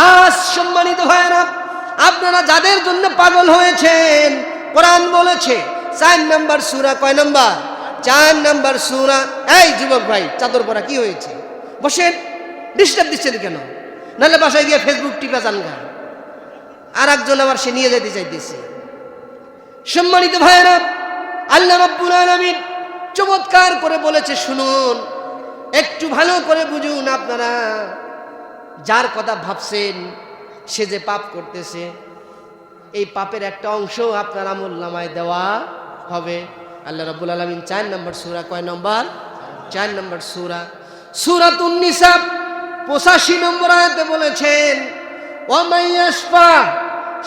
আজ সম্মানিত ভাইরা, আপনারা যাদের জন্য পাগল হয়েছেন, কোরআন বলেছে 4 নম্বর সূরা, কয় নম্বর? 4 নম্বর সূরা। এই যুবক ভাই, চাদর পরা কি হয়েছে? বসেন, ডিস্টার্ব দিচ্ছেন কেন? নাহলে বাসায় গিয়ে ফেসবুক টিপা যান গা। আর একজন আবার সে নিয়ে যেতে চাইতেছে। সম্মানিত ভাইরা, আল্লাহ রাব্বুল আলামিন চমৎকার করে বলেছে শুনুন, একটু ভালো করে বুঝুন। আপনারা যার কথা ভাবছেন সে যে পাপ করতেছে, এই পাপের একটা অংশ আপনার আমলনামায় দেওয়া হবে। আল্লাহ রাব্বুল আলামিন 4 নম্বর সূরা, কয় নম্বর? 4 নম্বর সূরা, সূরাতুন নিসা 85 নম্বর আয়াতে বলেছেন ওয়া মাইয়াশফা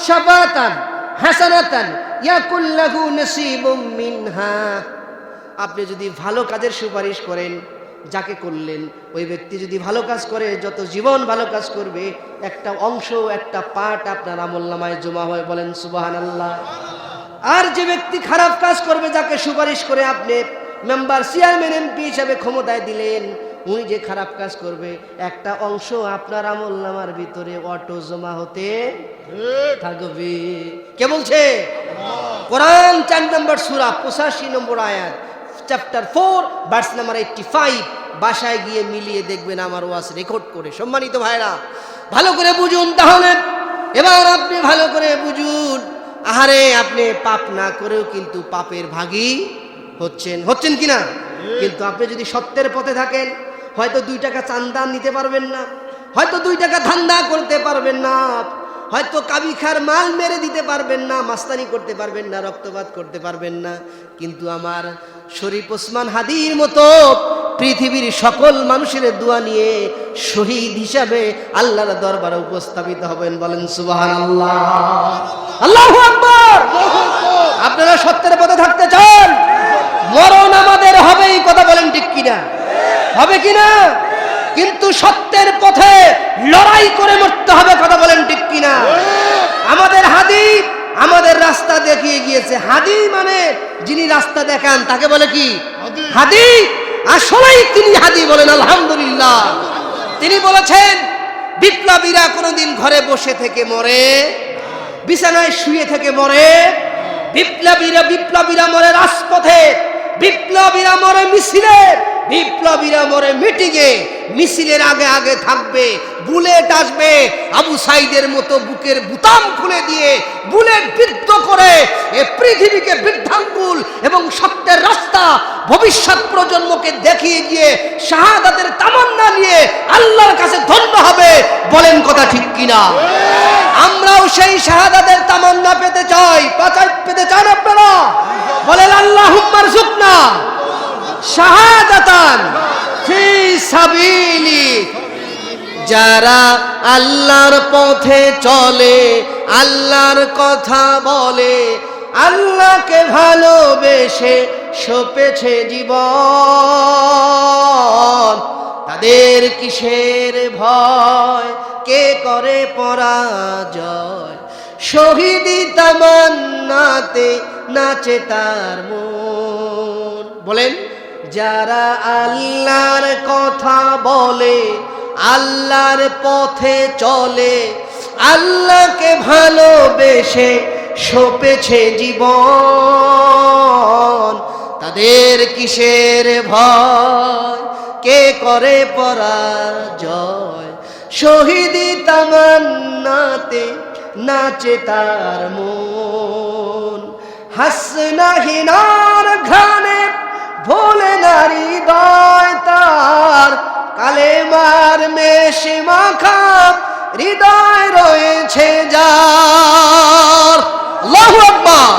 শাফাতান হাসানাতান ইয়াকুল লাহু নাসিবুম মিনহা। আপনি যদি ভালো কাজের সুপারিশ করেন, যাকে করলেন ওই ব্যক্তি যদি ভালো কাজ করে, যত জীবন ভালো কাজ করবে একটা অংশ, একটা পার্ট আপনার আমলনামায় জমা হয়। বলেন সুবহানাল্লাহ। আর যে ব্যক্তি খারাপ কাজ করবে, যাকে সুপারিশ করে আপনি মেম্বার, চেয়ারম্যান, এমপি হিসাবে ক্ষমতায় দিলেন, উনি যে খারাপ কাজ করবে একটা অংশ আপনার আমলনামার ভিতরে অটো জমা হতে থাকবে। কে বলছে? কোরআন 4 নম্বর সূরা 85 নম্বর আয়াত, চ্যাপ্টার 4 ভার্স নাম্বার 85। বাসায় গিয়ে মিলিয়ে দেখবেন আমার ওয়াজ রেকর্ড করে। সম্মানিত ভাইরা, ভালো করে বুঝুন তাহলে। এবার আপনি ভালো করে বুঝুন, আহারে আপনি পাপ না করেও কিন্তু পাপের ভাগী হচ্ছেন কিনা? কিন্তু আপনি যদি সত্যের পথে থাকেন, হয়তো 2 টাকা চান্দা নিতে পারবেন না, হয়তো 2 টাকা ধান্দা করতে পারবেন না, হয়তো কাবিখার মাল মেরে দিতে পারবেন না, মাস্তানি করতে পারবেন না, রক্তপাত করতে পারবেন না, কিন্তু আমার শরীফ ওসমান হাদির মতো পৃথিবীর সকল মানুষের দোয়া নিয়ে শহীদ হিসাবে আল্লাহর দরবারে উপস্থাপিত হবেন। বলেন সুবহানাল্লাহ, আল্লাহু আকবার। আপনারা সত্যের পথে থাকতে চান, মরণ আমাদের হবে, এই কথা বলেন ঠিক কিনা? হবে কিনা? কিন্তু সত্যের পথে লড়াই করে মরতে হবে, কথা বলেন ঠিক কিনা? আমাদের হাদি আমাদের রাস্তা দেখিয়ে গিয়েছে। হাদি মানে যিনি রাস্তা দেখান তাকে বলে কি? হাদি। আসলেই তিনি হাদি, বলেন আলহামদুলিল্লাহ। তিনি বলেছেন বিপ্লবীরা কোনোদিন ঘরে বসে থেকে মরে, বিছানায় শুয়ে থেকে মরে, বিপ্লবীরা মরে রাজপথে, বিপ্লবীরা মরে মিছিলে, বিপ্লবীরা মরে মিটিংয়ে, মিছিলের আগে আগে থাকবে, বুলেট আসবে, আবু সাইদের মতো বুকের বুতাম খুলে দিয়ে বুলেট বিদ্ধ করে এ পৃথিবীকে বৃদ্ধাঙ্গুল এবং সত্যের রাস্তা ভবিষ্যৎ প্রজন্মকে দেখিয়ে গিয়ে শাহাদাতের তামান্না নিয়ে আল্লাহর কাছে ধন্য হবে। বলেন কথা ঠিক কিনা? আমরাও সেই শাহাদাতের তামান্না পেতে চাই। পেতে চান আপনারা? বলেন আল্লাহুম্মা রযুকনা শাহাদাতান ফি সাবিলি। যারা আল্লাহর পথে চলে, আল্লাহর কথা বলে, আল্লাহকে ভালোবেসে সপেছে জীবন, তাদের কিসের ভয়, কে করে পরাজয়, শহীদি তামান্নাতে নাচে তার মন। বলেন, যারা আল্লাহর কথা বলে, আল্লাহর পথে চলে, আল্লাহকে ভালোবেসে সপেছে জীবন, তাদের কিসের ভয়, কে করে পরাজয়, শহীদি তামান্নাতে নাচে তার মন। হাসনাহিনার ঘানে ভোলে নারী হৃদয় তার, কালেমার মেশে মাখা হৃদয় রয়েছে যার। আল্লাহু আকবার।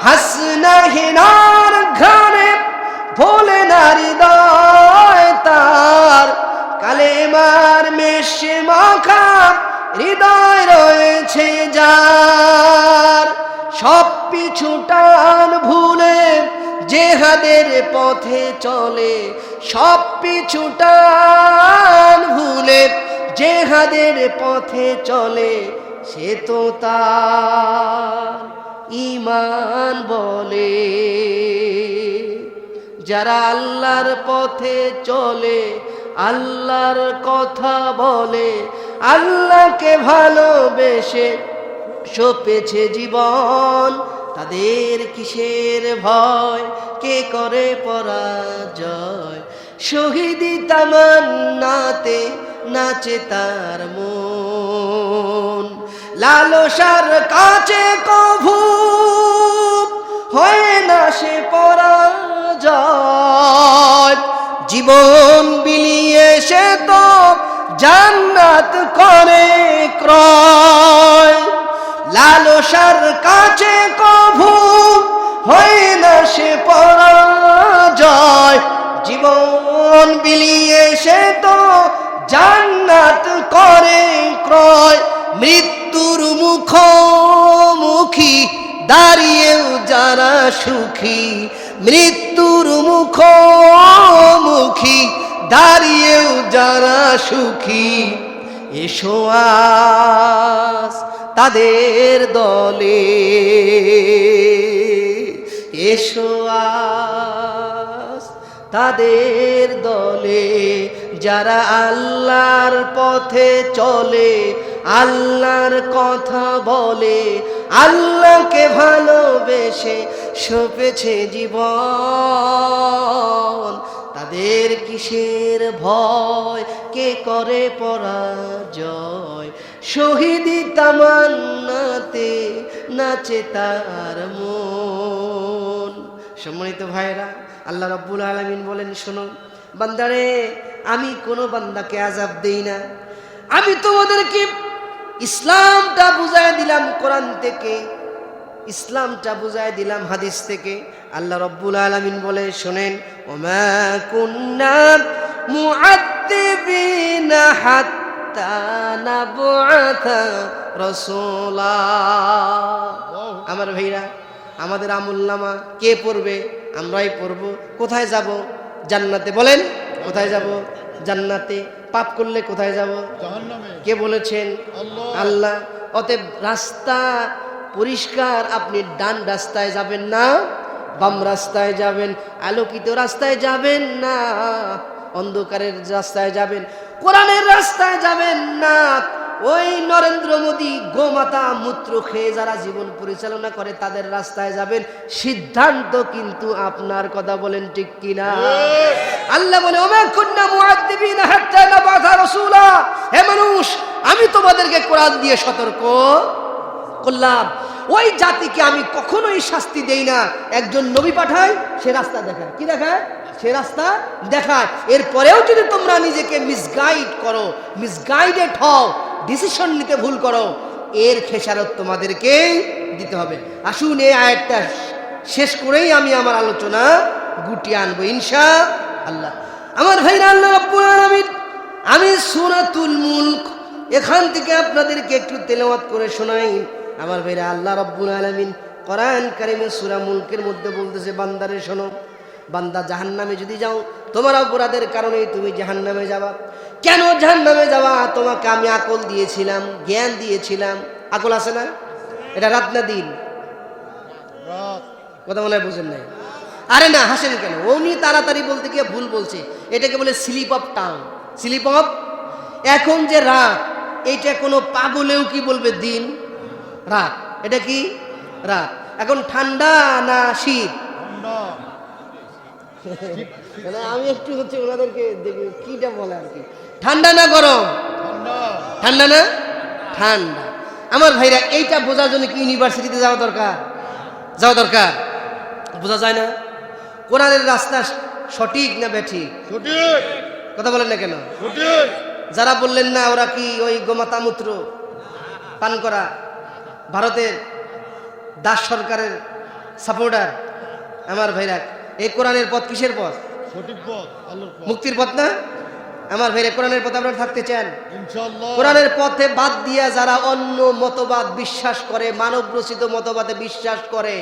হাসনাহিনার ঘানে ভোলে নারী হৃদয় তার, কালেমার মেশে মাখা হৃদয় রয়েছে যার। সব পিছু টান ভুলে জেহাদের পথে চলে, সব পিছু টান ভুলে জেহাদের পথে চলে, সে তো তার ঈমান বলে। যারা আল্লাহর পথে চলে, আল্লাহর কথা বলে, আল্লাহকে ভালোবেসে সপেছে জীবন, তাদের কিসের ভয়, কে করে পরাজয়, শহীদি তামান্নাতে নাচে তার মন। লালসার কাছে কভু হয় না সে পরাজয়, জীবন বিলিয়ে সে তো জান্নাত করে ক্রয়। লালসার কাছে কভু হয় না সে পরাজয়, জীবন বিলিয়ে সে তো জান্নাত করে ক্রয়। মৃত্যুর মুখোমুখি দাঁড়িয়েও যারা সুখী, মৃত্যুর মুখোমুখি দাঁড়িয়েও যারা সুখী, এসো আজ তাদের দলে, এসো আজ তাদের দলে। যারা আল্লাহর পথে চলে, আল্লাহর কথা বলে, আল্লাহকে ভালোবেসে সপেছে জীবন, তাদের কিসের ভয়, কে করে পরাজয়, শহীদি তামান্নাতে নাচে তার মন। সম্মানিত ভাইরা, আল্লাহ রাব্বুল আলামিন বলেন, শোনো বান্দারে, আমি কোনো বান্দাকে আযাব দেই না, আমি তোমাদেরকে ইসলামটা বুঝায় দিলাম কোরআন থেকে, ইসলামটা বুঝায় দিলাম হাদিস থেকে। আল্লাহ রাব্বুল আলামিন বলে, শোনেন, ওমা কুন্না মুআদ্দিবিনা হাত্তা নাবআথা রাসূলা। আমার ভাইরা, আমাদের আমুলনামা কে পড়বে? আমরাই পড়ব। কোথায় যাব? জান্নাতে। বলেন কোথায় যাব? জান্নাতে। পাপ করলে কোথায় যাব? জাহান্নামে। কে বলেছেন? আল্লাহ। অতএব রাস্তা পরিষ্কার, আপনি ডান রাস্তায় যাবেন না, বাম রাস্তায় যাবেন, আলোকিত রাস্তায় যাবেন না, অন্ধকারের রাস্তায় যাবেন, কোরআনের রাস্তায় যাবেন না, ওই নরেন্দ্র মোদী গোমাতা মূত্র খেয়ে যারা জীবন পরিচালনা করে তাদের রাস্তায় যাবেন। সিদ্ধান্ত কিন্তু আপনার। কথা বলেন ঠিক কিনা? আল্লাহ বলে, ওমা কুন্না মুআদ্দিবিনা হাত্তা নাবআথা রাসূলা। হে মানুষ, আমি তোমাদেরকে কোরআন দিয়ে সতর্ক করলাম, ওই জাতিকে আমি কখনোই শাস্তি দেই না। একজন নবী পাঠাই, সে রাস্তা দেখায়। কি দেখায়? সে রাস্তা দেখায়। এরপরেও যদি তোমরা নিজেকে মিসগাইড করো, মিসগাইডেড হও, ডিসিশন নিতে ভুল করো, এর খেসারত তোমাদেরকেই দিতে হবে। আসুন এই আয়াতটা শেষ করেই আমি আমার আলোচনা গুটিয়ে আনবো ইনশাআল্লাহ। আমার ভাইরা, আল্লাহ রাব্বুল আলামিন, আমি সূরাতুল মুলক এখান থেকে আপনাদেরকে একটু তেলাওয়াত করে শোনাই। আমার ভাইরা, আল্লাহ রাব্বুল আলামিন কোরআন কারীমে সূরা মুলকের মধ্যে বলতেছে, বান্দারে শোনো, বান্দা জাহান্নামে যদি যাও, তোমার অপরাধের কারণেই তুমি জাহান্নামে যাবা। কেন জাহান্নামে যাবা? তোমাকে আমি আকল দিয়েছিলাম, জ্ঞান দিয়েছিলাম। আকল আছে না? এটা রাত না দিন? কথা মনে হয় বুঝেন নাই। আরে না, হাসেন কেন? উনি তাড়াতাড়ি বলতে গিয়ে ভুল বলছে। এটাকে বলে slip of tongue, slip of. এখন যে রাত, এটা কোনো পাগলেও কি বলবে দিন? রাত। এটা কি? রাত। এখন ঠান্ডা না শীত? আমি একটু হচ্ছে ওনাদেরকে দেখি কিটা বলে আর কি। ঠান্ডা না গরম? ঠান্ডা না? ঠান্ডা। আমার ভাইরা, এইটা বোঝার জন্য কি ইউনিভার্সিটিতে যাওয়া দরকার? যাওয়া দরকার? বোঝা যায় না কোরআনের রাস্তা সঠিক না ব্যাঠিক? সঠিক। কথা বলেন না কেন? সঠিক। যারা বললেন না ওরা কি ওই গোমাতা মূত্র পান করা ভারতের দাস সরকারের সাপোর্টার? আমার ভাইরা, এই কোরআনের পথ কিসের পথ? সঠিক পথ, আল্লাহর পথ, মুক্তির পথ না? আমার ভাইরা, কোরআনের পথে আপনারা থাকতে চান? ইনশাআল্লাহ। কোরআনের পথে বাদ দিয়া যারা অন্য মতবাদ বিশ্বাস করে, মানব রচিত মতবাদে বিশ্বাস করে,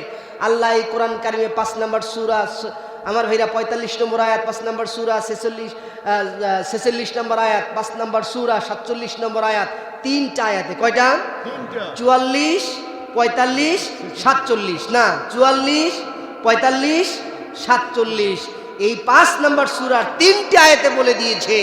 আল্লাহ এই কোরআন কারিমে 5 নম্বর সূরা, আমার ভাইরা 45 নম্বর আয়াত, 5 নম্বর সূরা 46 নম্বর আয়াত, 5 নম্বর সূরা 47 নম্বর আয়াত, 3টা আয়াতে। কয়টা? 3টা। 44, 45, 47 না, 44, 45, 47। এই 5 নম্বর সূরার 3টি আয়াতে বলে দিয়েছে,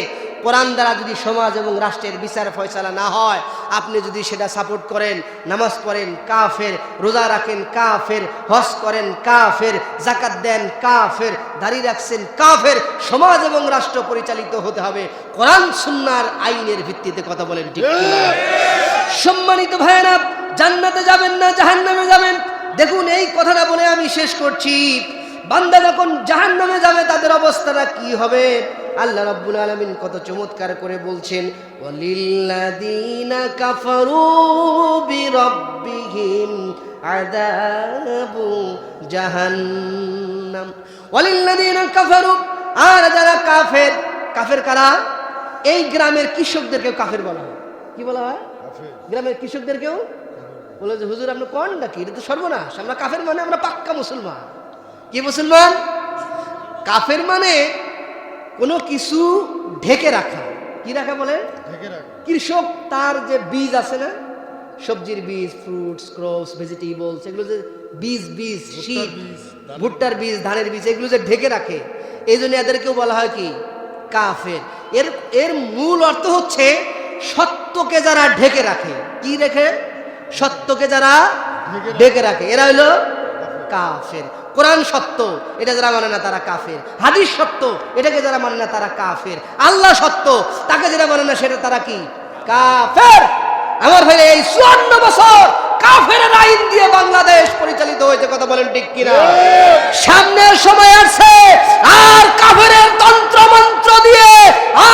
কোরআন দ্বারা যদি সমাজ এবং রাষ্ট্রের বিচার ফয়সালা না হয়, আপনি যদি সেটা সাপোর্ট করেন, নামাজ পড়েন কাফের, রোজা রাখেন কাফের, হজ করেন কাফের, যাকাত দেন কাফের, দাড়ি রাখছেন কাফের, সমাজ এবং রাষ্ট্র পরিচালিত হতে হবে কোরআন সুন্নাহর আইনের ভিত্তিতে। কথা বলেন ঠিক কিনা? সম্মানিত ভাইরা, জান্নাতে যাবেন না জাহান্নামে যাবেন? দেখুন, এই কথাটা বলে আমি শেষ করছি। বান্দা যখন জাহান্নামে যাবে তাদের অবস্থাটা কি হবে? আল্লাহ রাব্বুল আলামিন কত চমৎকার করে বলছেন, ওয়ালিল্লাযীনা কাফারু বিরাব্বিহিম আযাবু জাহান্নাম। ওয়ালিল্লাযীনা কাফারু, আর যারা কাফের, কাফের কারা? এই গ্রামের কৃষকদেরকেও কাফের বলা হয়। কি বলা হয়? গ্রামের কৃষকদেরকেও বলে যে, হুজুর আপনি কোন নাকি? এটা তো সর্বনাশ। আমরা কাফের মানে আমরা পাক্কা মুসলমান। কি মুসলমান? কাফের মানে কোনো কিছু ঢেকে রাখা। কি রাখা বলে? ঢেকে রাখা। কৃষক তার যে বীজ আছে না, সবজির বীজ, ফ্রুটস, ক্রপস, ভেজিটেবলস, এগুলো যে বীজ শীত, ভুট্টার বীজ, ধানের বীজ, এগুলো যে ঢেকে রাখে, এই জন্য এদেরকেও বলা হয় কি? কাফের। এর মূল অর্থ হচ্ছে সত্যকে যারা ঢেকে রাখে। কি রেখে? সত্যকে যারা ঢেকে রাখে, এরা হইল কাফের। কোরআন সত্য, এটা যারা মানে না তারা কাফের। হাদিস সত্য, এটাকে যারা মানে না তারা কাফের। আল্লাহ সত্য, তাকে যারা মানে না সেটা তারা কি? কাফের। আমার ভাই, এই 54 বছর কাফের আইন দিয়ে বাংলাদেশ পরিচালিত হয়েছে, কথা বলেন ঠিক কিনা? সামনের সময় আছে আর কাফের তন্ত্র মন্ত্র দিয়ে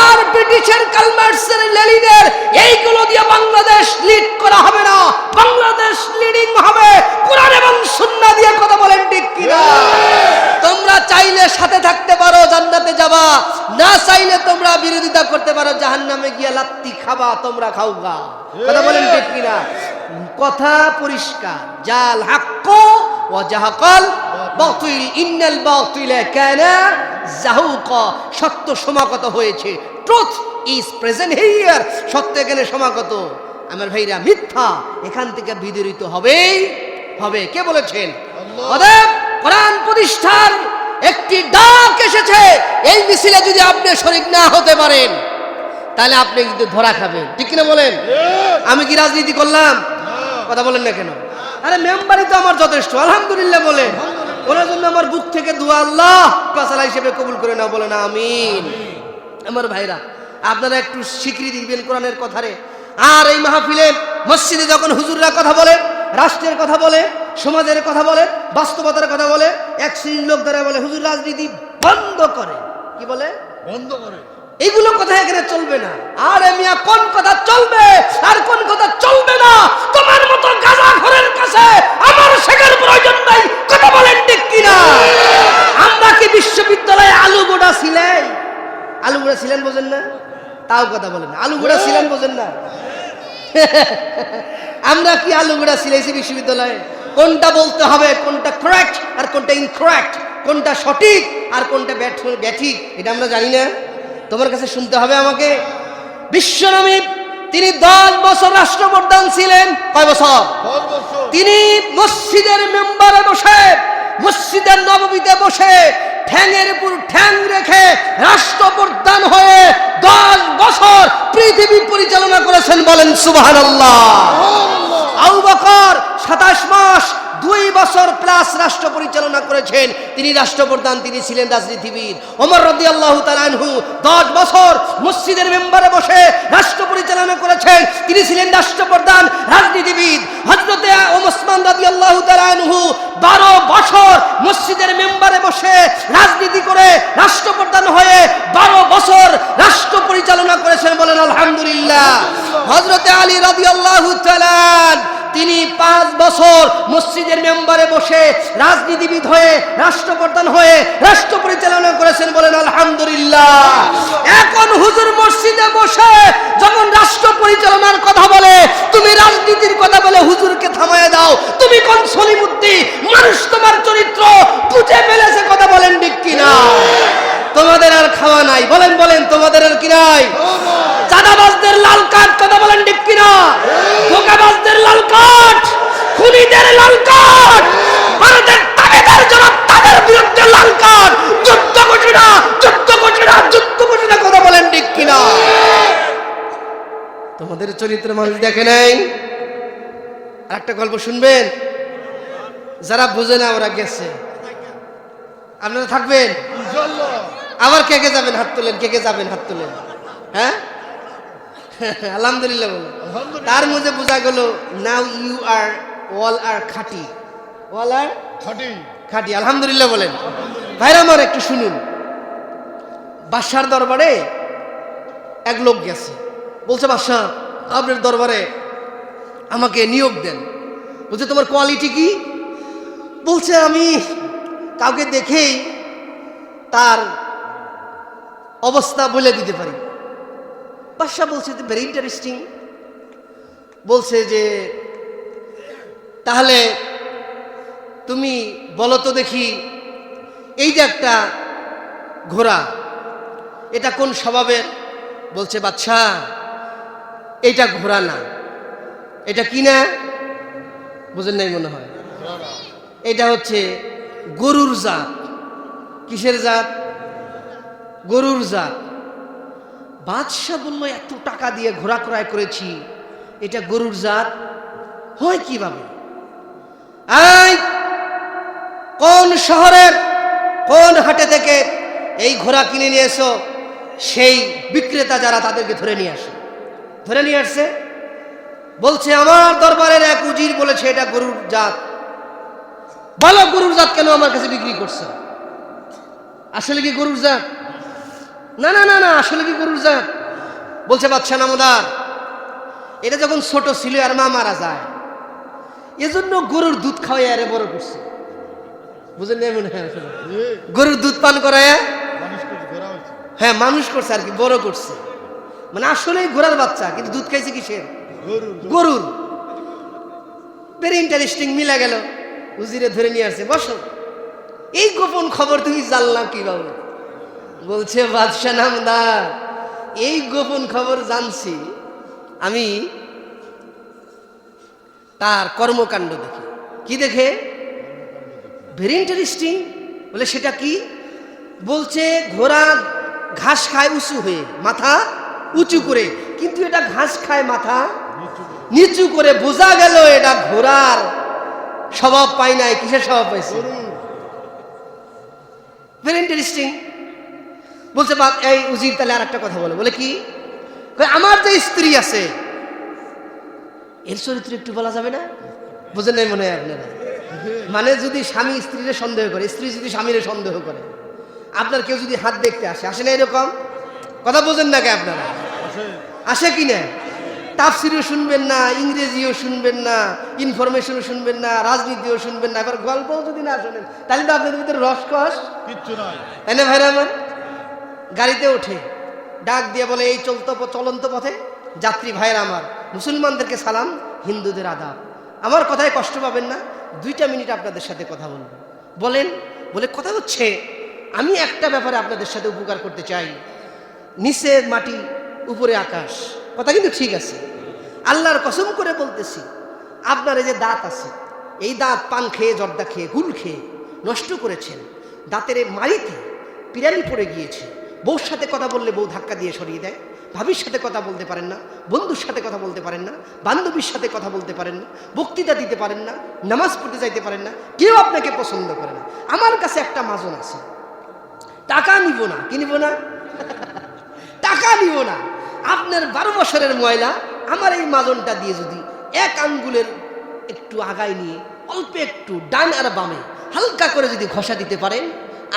আর ব্রিটিশের কালমার্সের লেনিনের এইগুলো দিয়ে বাংলাদেশ লিড করা হবে না। বাংলাদেশ লিডিং হবে কোরআন এবং সুন্নাহ দিয়ে, কথা বলেন ঠিক কিনা? তোমরা চাইলে সাথে থাকতে পারো, জান্নাতে যাবা, না চাইলে তোমরা বিরোধিতা করতে পারো, জাহান্নামে গিয়ে লাত্তি খাবা, তোমরা খাওগা, কথা বলেন ঠিক কিনা? কথা পরিষ্কার, জাল হাক্কু ওয়া জাহাকাল বাতিল ইন্নাল বাতিলা কানা যাহুকা। সত্য সমাগত হয়েছে, ট্রুথ ইজ প্রেজেন্ট হিয়ার, সত্য এখানে সমাগত। আমার ভাইরা, মিথ্যা এখান থেকে বিদরিত হবেই হবে। কে বলেছেন? অতএব কোরআন প্রতিষ্ঠার একটি ডাক এসেছে। এই মিছিলে যদি আপনি শরীক না হতে পারেন তাহলে আপনি কিন্তু ধরা খাবেন, ঠিক কিনা বলেন? আমি কি রাজনীতি করলাম? কথা বলেন না কেন? আরে মেম্বারই তো আমার যথেষ্ট, আলহামদুলিল্লাহ বলেন। ওনার জন্য আমার বুক থেকে দোয়া, আল্লাহ পাসালা হিসেবে কবুল করে নাও, বলেন আমিন। আমার ভাইরা, আপনারা একটু স্বীকৃতি দিবেন কোরআনের কথারে। আর এই মাহফিলে মসজিদে যখন হুজুররা কথা বলে, রাষ্ট্রের কথা বলে, সমাজের কথা বলে, বাস্তবতার কথা বলে, এক শ্রেণীর লোক দ্বারা বলে হুজুর রাজনীতি বন্ধ করে। কি বলে? বন্ধ করে। এইগুলো কথা এখানে চলবে না। আর মিয়া, কোন কথা চলবে আর কোন কথা চলবে না তোমার মতো গাঁজা ঘরের কাছে আমার শেখার প্রয়োজন নাই, কথা বলেন ঠিক কিনা? আমরা কি বিশ্ববিদ্যালয়ে আলু গোড়া ছিলেন? আলু গোড়া ছিলেন বোঝেন না? তাও কথা বলেন, আলু গোড়া ছিলেন বোঝেন না? আমরা কি আলু গোড়া ছিলাইছি বিশ্ববিদ্যালয়ে? কোনটা বলতে হবে, কোনটা কারেক্ট আর কোনটা ইনকারেক্ট, কোনটা সঠিক আর কোনটা ব্যাঠিক, এটা আমরা জানি না। তোমার কাছে শুনতে হবে আমাকে। বিশ্বনবী তিনি 10 বছর রাষ্ট্রপ্রধান ছিলেন। কয় বছর? 10 বছর। তিনি মসজিদের মেম্বারে বসে, মসজিদের নববীতে বসে ঠ্যাঙের উপর ঠ্যাং রেখে রাষ্ট্রপ্রধান হয়ে 10 বছর পৃথিবী পরিচালনা করেছেন, বলেন সুবহানাল্লাহ। আবু বকর 27 মাস 2 বছর প্লাস রাষ্ট্র পরিচালনা করেছেন, তিনি রাষ্ট্রপ্রধান, তিনি ছিলেন রাজনীতিবিদ। ওমর রাদিয়াল্লাহু তাআলা আনহু 10 বছর মসজিদের মেম্বারে বসে রাষ্ট্র পরিচালনা করেছেন, তিনি ছিলেন রাষ্ট্রপ্রধান, রাজনীতিবিদ। হযরতে ওসমান রাদিয়াল্লাহু তাআলা আনহু 12 বছর মসজিদের মেম্বারে বসে রাজনীতি করে রাষ্ট্রপ্রধান হয়ে 12 বছর রাষ্ট্র পরিচালনা করেছেন, বলেন আলহামদুলিল্লাহ। হযরতে আলী রাদিয়াল্লাহু তাআলা তিনি 5 বছর মসজিদের মেম্বারে বসে রাজনীতিবিদ হয়ে রাষ্ট্রপ্রধান হয়ে রাষ্ট্র পরিচালনা করেছেন, বলেন আলহামদুলিল্লাহ। এখন হুজুর মসজিদে বসে যখন রাষ্ট্র পরিচালনার কথা বলে, তুমি রাজনীতির কথা বলে হুজুরকে থামায় দাও। তুমি কোন সলিমুদ্দি? মানুষ তোমার চরিত্র বুঝে ফেলেছে, কথা বলেন ঠিক কিনা? তোমাদের আর খাওয়া নাই, বলেন বলেন, তোমাদের আর কি নাই? চাঁদাবাজদের লাল কার্ড, কথা বলেন ঠিক কিনা? ধোঁকাবাজদের লাল কার্ড, খুনিদের লাল কার্ড, ভারতের তাবেদার যারা তাদের বিরুদ্ধে লাল কার্ড, যুদ্ধ ঘোষণা, যুদ্ধ ঘোষণা, যুদ্ধ ঘোষণা, কথা বলেন ঠিক কিনা? তোমাদের চরিত্র মানুষ দেখে নাই। আর একটা গল্প শুনবেন, যারা বুঝে না ওরা গেছে। আপনারা থাকবেন ইনশাআল্লাহ। আবার কে কে যাবেন হাত তোলেন, কে কে যাবেন হাত তোলেন। হ্যাঁ, আলহামদুলিল্লাহ বলেন। তার মধ্যে বোঝা গেল নাও ইউ আর অল আর খাঁটি, অল আর খাঁটি খাঁটি, আলহামদুলিল্লাহ বলেন। ভাইরা আমার একটু শুনুন। বাদশার দরবারে এক লোক গেছে, বলছে বাদশা আপনার দরবারে আমাকে নিয়োগ দেন। বলছে তোমার কোয়ালিটি কি? বলছে আমি কাউকে দেখেই তার অবস্থা বলে দিতে পারি। বাদশা বলছে ভেরি ইন্টারেস্টিং। বলছে যে তাহলে তুমি বলো তো দেখি, এই যে একটা ঘোড়া, এটা কোন স্বভাবের? বলছে বাদশা এটা ঘোড়া না, এটা কি না? বুঝেন নাই মনে হয়। এটা হচ্ছে গরুর জাত। কিসের জাত? গরুর জাত। বাদশা বলল এত টাকা দিয়ে ঘোড়া ক্রয় করেছি, এটা গরুর জাত হয় কিভাবে? কোন শহরের কোন হাটে থেকে এই ঘোড়া কিনে নিয়ে এসো, সেই বিক্রেতা যারা তাদেরকে ধরে নিয়ে আসে। ধরে নিয়ে আসছে, বলছে আমার দরবারের এক উজির বলেছে এটা গরুর জাত। বলো গরুর জাত কেন আমার কাছে বিক্রি করছে? আসলে কি গরুর জাত? না না না না, আসলে কি গরুর জাত? বলছে বাদশা নামদার, এটা যখন ছোট ছিল আর মা মারা যায়, এজন্য গরুর দুধ খাওয়াই আরে বড় করছে। বুঝলেন? মনে হয় গরুর দুধ পান করায় হ্যাঁ মানুষ করছে আর কি, বড় করছে। মানে আসলেই ঘোড়ার বাচ্চা, কিন্তু দুধ খাইছে কিসের? গরুর। ভেরি ইন্টারেস্টিং, মিলা গেল। উজিরে ধরে নিয়ে আসছে, বসো। এই গোপন খবর তুমি জানলাম কিভাবে? বলছে বাদশা নামদার, এই গোপন খবর জানছি আমি তার কর্মকাণ্ড দেখে। কি দেখে? Very interesting. বলে সেটা কি? বলছে ঘোড়া ঘাস খায় উঁচু হয়ে, মাথা উঁচু করে, কিন্তু এটা ঘাস খায় মাথা নিচু করে। বোঝা গেল এটা ঘোড়ার স্বভাব পাই নাই, কিসের স্বভাব পাইছে? Very interesting. বলছে এই উজির তাহলে আর একটা কথা বলে। বলে কি? আমার যে স্ত্রী আছে এর চরিত্র একটু বলা যাবে না? বুঝেন নাই মনে হয় আপনারা? মানে যদি স্বামী স্ত্রীরে সন্দেহ করে, স্ত্রী যদি স্বামীরে সন্দেহ করে, আপনার কেউ যদি হাত দেখতে আসে, আসে না এরকম কথা? বোঝেন না কে আপনারা? আসে কি না? তাফসিরও শুনবেন না, ইংরেজিও শুনবেন না, ইনফরমেশনও শুনবেন না, রাজনীতিও শুনবেন না, এবার গল্পও যদি না শোনেন, তাহলে তো আপনাদের ভিতরে রসকস কিচ্ছু নাই, তাই না ভাইরা আমার? গাড়িতে ওঠে, ডাক দিয়ে বলে এই চলন্ত পথে যাত্রী ভাইরা আমার, মুসলমানদেরকে সালাম, হিন্দুদের আদাব। আমার কথায় কষ্ট পাবেন না, 2টা মিনিট আপনাদের সাথে কথা বলবো। বলেন। বলে কথা হচ্ছে আমি একটা ব্যাপারে আপনাদের সাথে উপকার করতে চাই। নিচে মাটি, উপরে আকাশ, কথা কিন্তু ঠিক আছে। আল্লাহর কসম করে বলতেছি, আপনার এই যে দাঁত আছে, এই দাঁত পান খেয়ে, জর্দা খেয়ে, গুল খেয়ে নষ্ট করেছেন। দাঁতের মাড়িতে পিরালি পড়ে গিয়েছে। বউর সাথে কথা বললে বউ ধাক্কা দিয়ে সরিয়ে দেয়। ভাবির সাথে কথা বলতে পারেন না, বন্ধুর সাথে কথা বলতে পারেন না, বান্ধবীর সাথে কথা বলতে পারেন না, বক্তৃতা দিতে পারেন না, নামাজ পড়তে যাইতে পারেন না, কেউ আপনাকে পছন্দ করে না। আমার কাছে একটা মাজন আছে, টাকা নিব না। কি নিব না? টাকা নিব না। আপনার 12 বছরের ময়লা আমার এই মাজনটা দিয়ে যদি 1 আঙ্গুলের একটু আগায় নিয়ে অল্প একটু ডান আর বামে হালকা করে যদি ঘষা দিতে পারেন,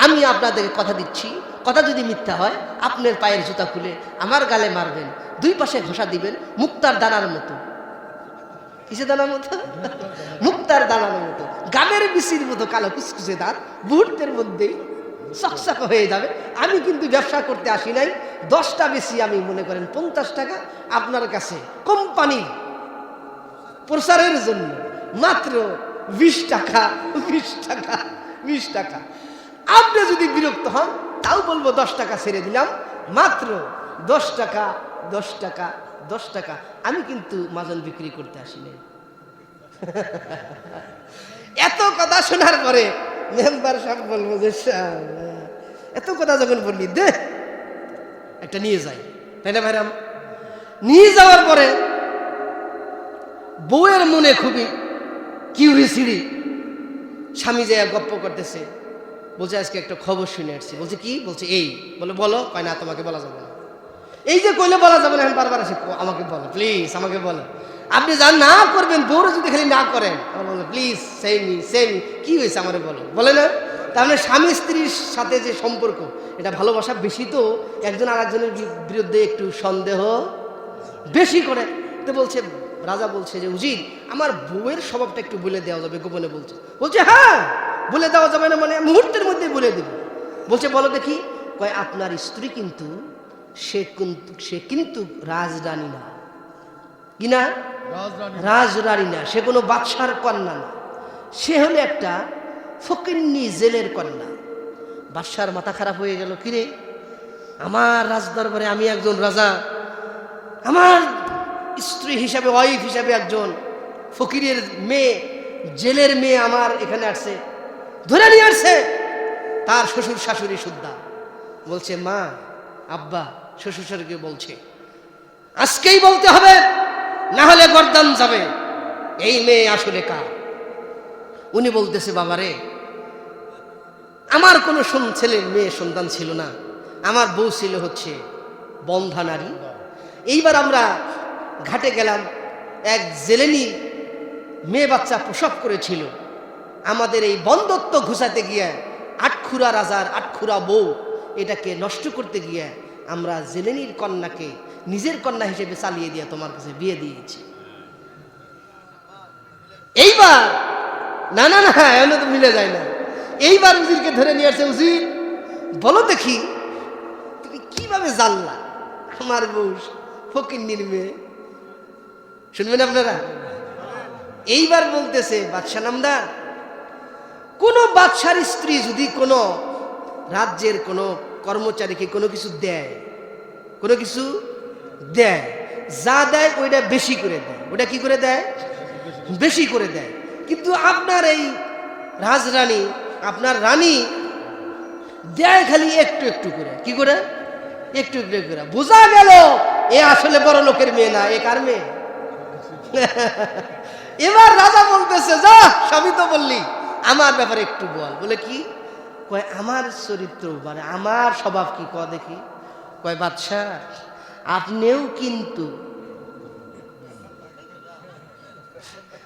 আমি আপনাদেরকে কথা দিচ্ছি, কথা যদি মিথ্যা হয় আপনার পায়ের জুতা খুলে আমার গালে মারবেন, 2 পাশে ঘষা দিবেন মুক্তার দানার মতো। কিসে দানার মতো? মুক্তার দানার মতো, গামের বিচির মতো কালো কুচকুচে দাঁত মুহূর্তের মধ্যেই চকচক হয়ে যাবে। আমি কিন্তু ব্যবসা করতে আসি নাই। 10টা বেশি আমি মনে করেন 50 টাকা আপনার কাছে কোম্পানি প্রচারের জন্য মাত্র 20 টাকা 20 টাকা 20 টাকা। আপনি যদি বিরক্ত হন তাও বলবো 10 টাকা ছেড়ে দিলাম, মাত্র 10 টাকা 10 টাকা 10 টাকা। আমি কিন্তু মাজন বিক্রি করতে আসি নাই। এত কথা শোনার পরে মেম্বার সাহেব বলবো যে এত কথা যখন বললি দে একটা নিয়ে যাই, তাই না ভাইরাম? নিয়ে যাওয়ার পরে বউয়ের মনে খুবই কিউরিসিটি, স্বামী যে গপ্প করতেছে, বলছে আজকে একটা খবর শুনে আসছি। বলছে কি? বলছে এই। বলে বলো। কয় না তোমাকে বলা যাবে না। এই যে কইলে বলা যাবে না, আমি বারবার আসে আমাকে বলো, প্লিজ আমাকে বলো। আপনি যা না করবেন, বউরে যদি খালি না করেন, আমার বলো প্লিজ সেমি কি হয়েছে আমারে বলো, বলে না? তার মানে স্বামী স্ত্রীর সাথে যে সম্পর্ক, এটা ভালোবাসা বেশি, তো একজন আর একজনের বিরুদ্ধে একটু সন্দেহ বেশি করে। তো বলছে, রাজা বলছে যে উজির আমার বউয়ের স্বভাবটা একটু বলে দেওয়া যাবে গোপনে? বলছে হ্যাঁ বলে দেওয়া যাবে না মানে মুহূর্তের মধ্যে বলে দেব। বলছে বলো দেখি। কয় আপনার স্ত্রী কিন্তু সে কিন্তু রাজরানী না। কি না? রাজরানী না। সে কোনো বাদশার কন্যা না, সে হলো একটা ফকিন্নি জেলের কন্যা। বাদশার মাথা খারাপ হয়ে গেল। কিরে, আমার রাজদরবারে আমি একজন রাজা, আমার স্ত্রী হিসাবে, ওয়াইফ হিসাবে একজন ফকিরের মেয়ে, জেলের মেয়ে আমার এখানে আসছে, ধরে নিয়ে আসছে তার শ্বশুর শাশুড়ি সুদ্ধা। বলছে মা, আব্বা, শ্বশুর শাশুড়িকে বলছে আজকেই বলতে হবে, না হলে গর্দান যাবে। এই মেয়ে আসলে কার? উনি বলতেছে বাবারে, আমার কোনো ছেলে মেয়ে সন্তান ছিল না, আমার বউ ছিল হচ্ছে বন্ধা নারী। এইবার আমরা ঘাটে গেলাম, এক জেলেনি মেয়ে বাচ্চা প্রসব করেছিল। আমাদের এই বন্ধত্ব ঘুষাতে গিয়ে আটখুরা রাজার আটখুরা বউ এটাকে নষ্ট করতে গিয়ে আমরা জেলেনির কন্যাকে নিজের কন্যা হিসেবে চালিয়ে দিয়ে তোমার কাছে বিয়ে দিয়েছি। এইবার না না না, এমন তো মিলে যায় না। এইবার উজিরকে ধরে নিয়ে আসছে, উজির বলো দেখি তুমি কিভাবে জানলা আমার বউ ফকিন্নির মেয়ে? শুনবেন আপনারা? এইবার বলতেছে, বাদশাহ নামদার, কোন বাদশার স্ত্রী যদি কোনো রাজ্যের কোনো কর্মচারীকে কোনো কিছু দেয়, কোনো কিছু দেয়, যা দেয় ওইটা বেশি করে দেয়। ওটা কি করে দেয়? বেশি করে দেয়। কিন্তু আপনার এই রাজরানী, আপনার রানী দেয় খালি একটু একটু করে। কি করে? একটু একটু করে। বোঝা গেল এ আসলে বড় লোকের মেয়ে না, এ কার মেয়ে? এবার রাজা বলতেছে, যা সবই তো বললি, আমার ব্যাপারে একটু বল। বলে কি? কয় আমার চরিত্র মানে আমার স্বভাব কি ক দেখি। কয় বাদশাহ আপনিও কিন্তু।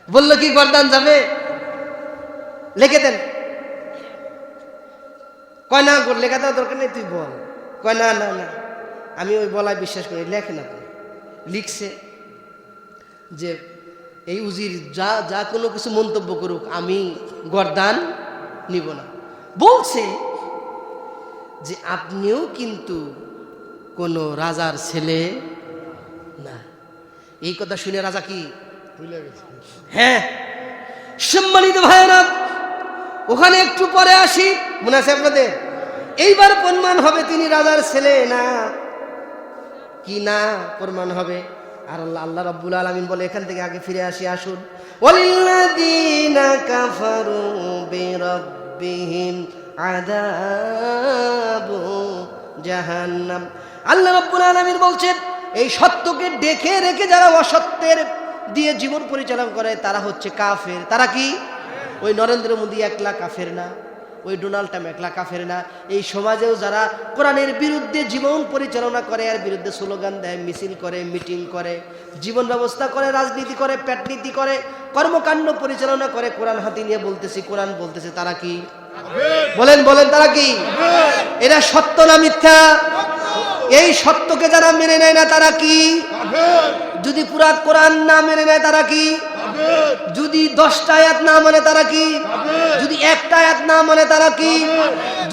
বলল কি গর্দান যাবে? লিখে দেন। কয় না লেখা দেওয়ার দরকার নেই, তুই বল। কয় না না না, আমি ওই বলায় বিশ্বাস করি। লেখেন আপনি। লিখছে যে এই উজির যা যা কোনো কিছু মন্তব্য করুক আমি গর্দান নিব না। বলছে যে আপনিও কিন্তু কোনো রাজার ছেলে না। এই কথা শুনে রাজা কি ভুলে গেছে। হ্যাঁ, সম্মানিত ভাইয়েরা, ওখানে একটু পরে আসি, মনে আছে আপনাদের? এইবার প্রমাণ হবে তিনি রাজার ছেলে না কি না, প্রমাণ হবে। আর আল্লাহ রাব্বুল আলামিন বলে, এখান থেকে আগে ফিরে আসি, আসুন। ওয়ালিল্লাযীনা কাফারু বিরাব্বিহিম আযাবু জাহান্নাম। আল্লাহ রাব্বুল আলামিন বলছেন, এই সত্যকে ডেকে রেখে যারা অসত্যের দিয়ে জীবন পরিচালনা করে তারা হচ্ছে কাফের। তারা কি? ওই নরেন্দ্র মোদী একলা কাফের না, ওই ডোনাল্ড ট্রাম্প একলা কাফের না। এই সমাজেও যারা কোরআনের বিরুদ্ধে জীবন পরিচালনা করে, এর বিরুদ্ধে স্লোগান দেয়, মিছিল করে, মিটিং করে, জীবন ব্যবস্থা করে, রাজনীতি করে, পেটনীতি করে, কর্মকাণ্ড পরিচালনা করে, কোরআন হাতে নিয়ে বলতেছি, কোরআন বলতেছে, তারা কি? বলেন বলেন, তারা কি? এরা সত্য না মিথ্যা? এই সত্যকে যারা মেনে নেয় না তারা কি? যদি পুরা কোরআন না মেনে নেয় তারা কি? যদি 10টা আয়াত না মানে তারা কি? যদি একটা আয়াত না মানে তারা কি?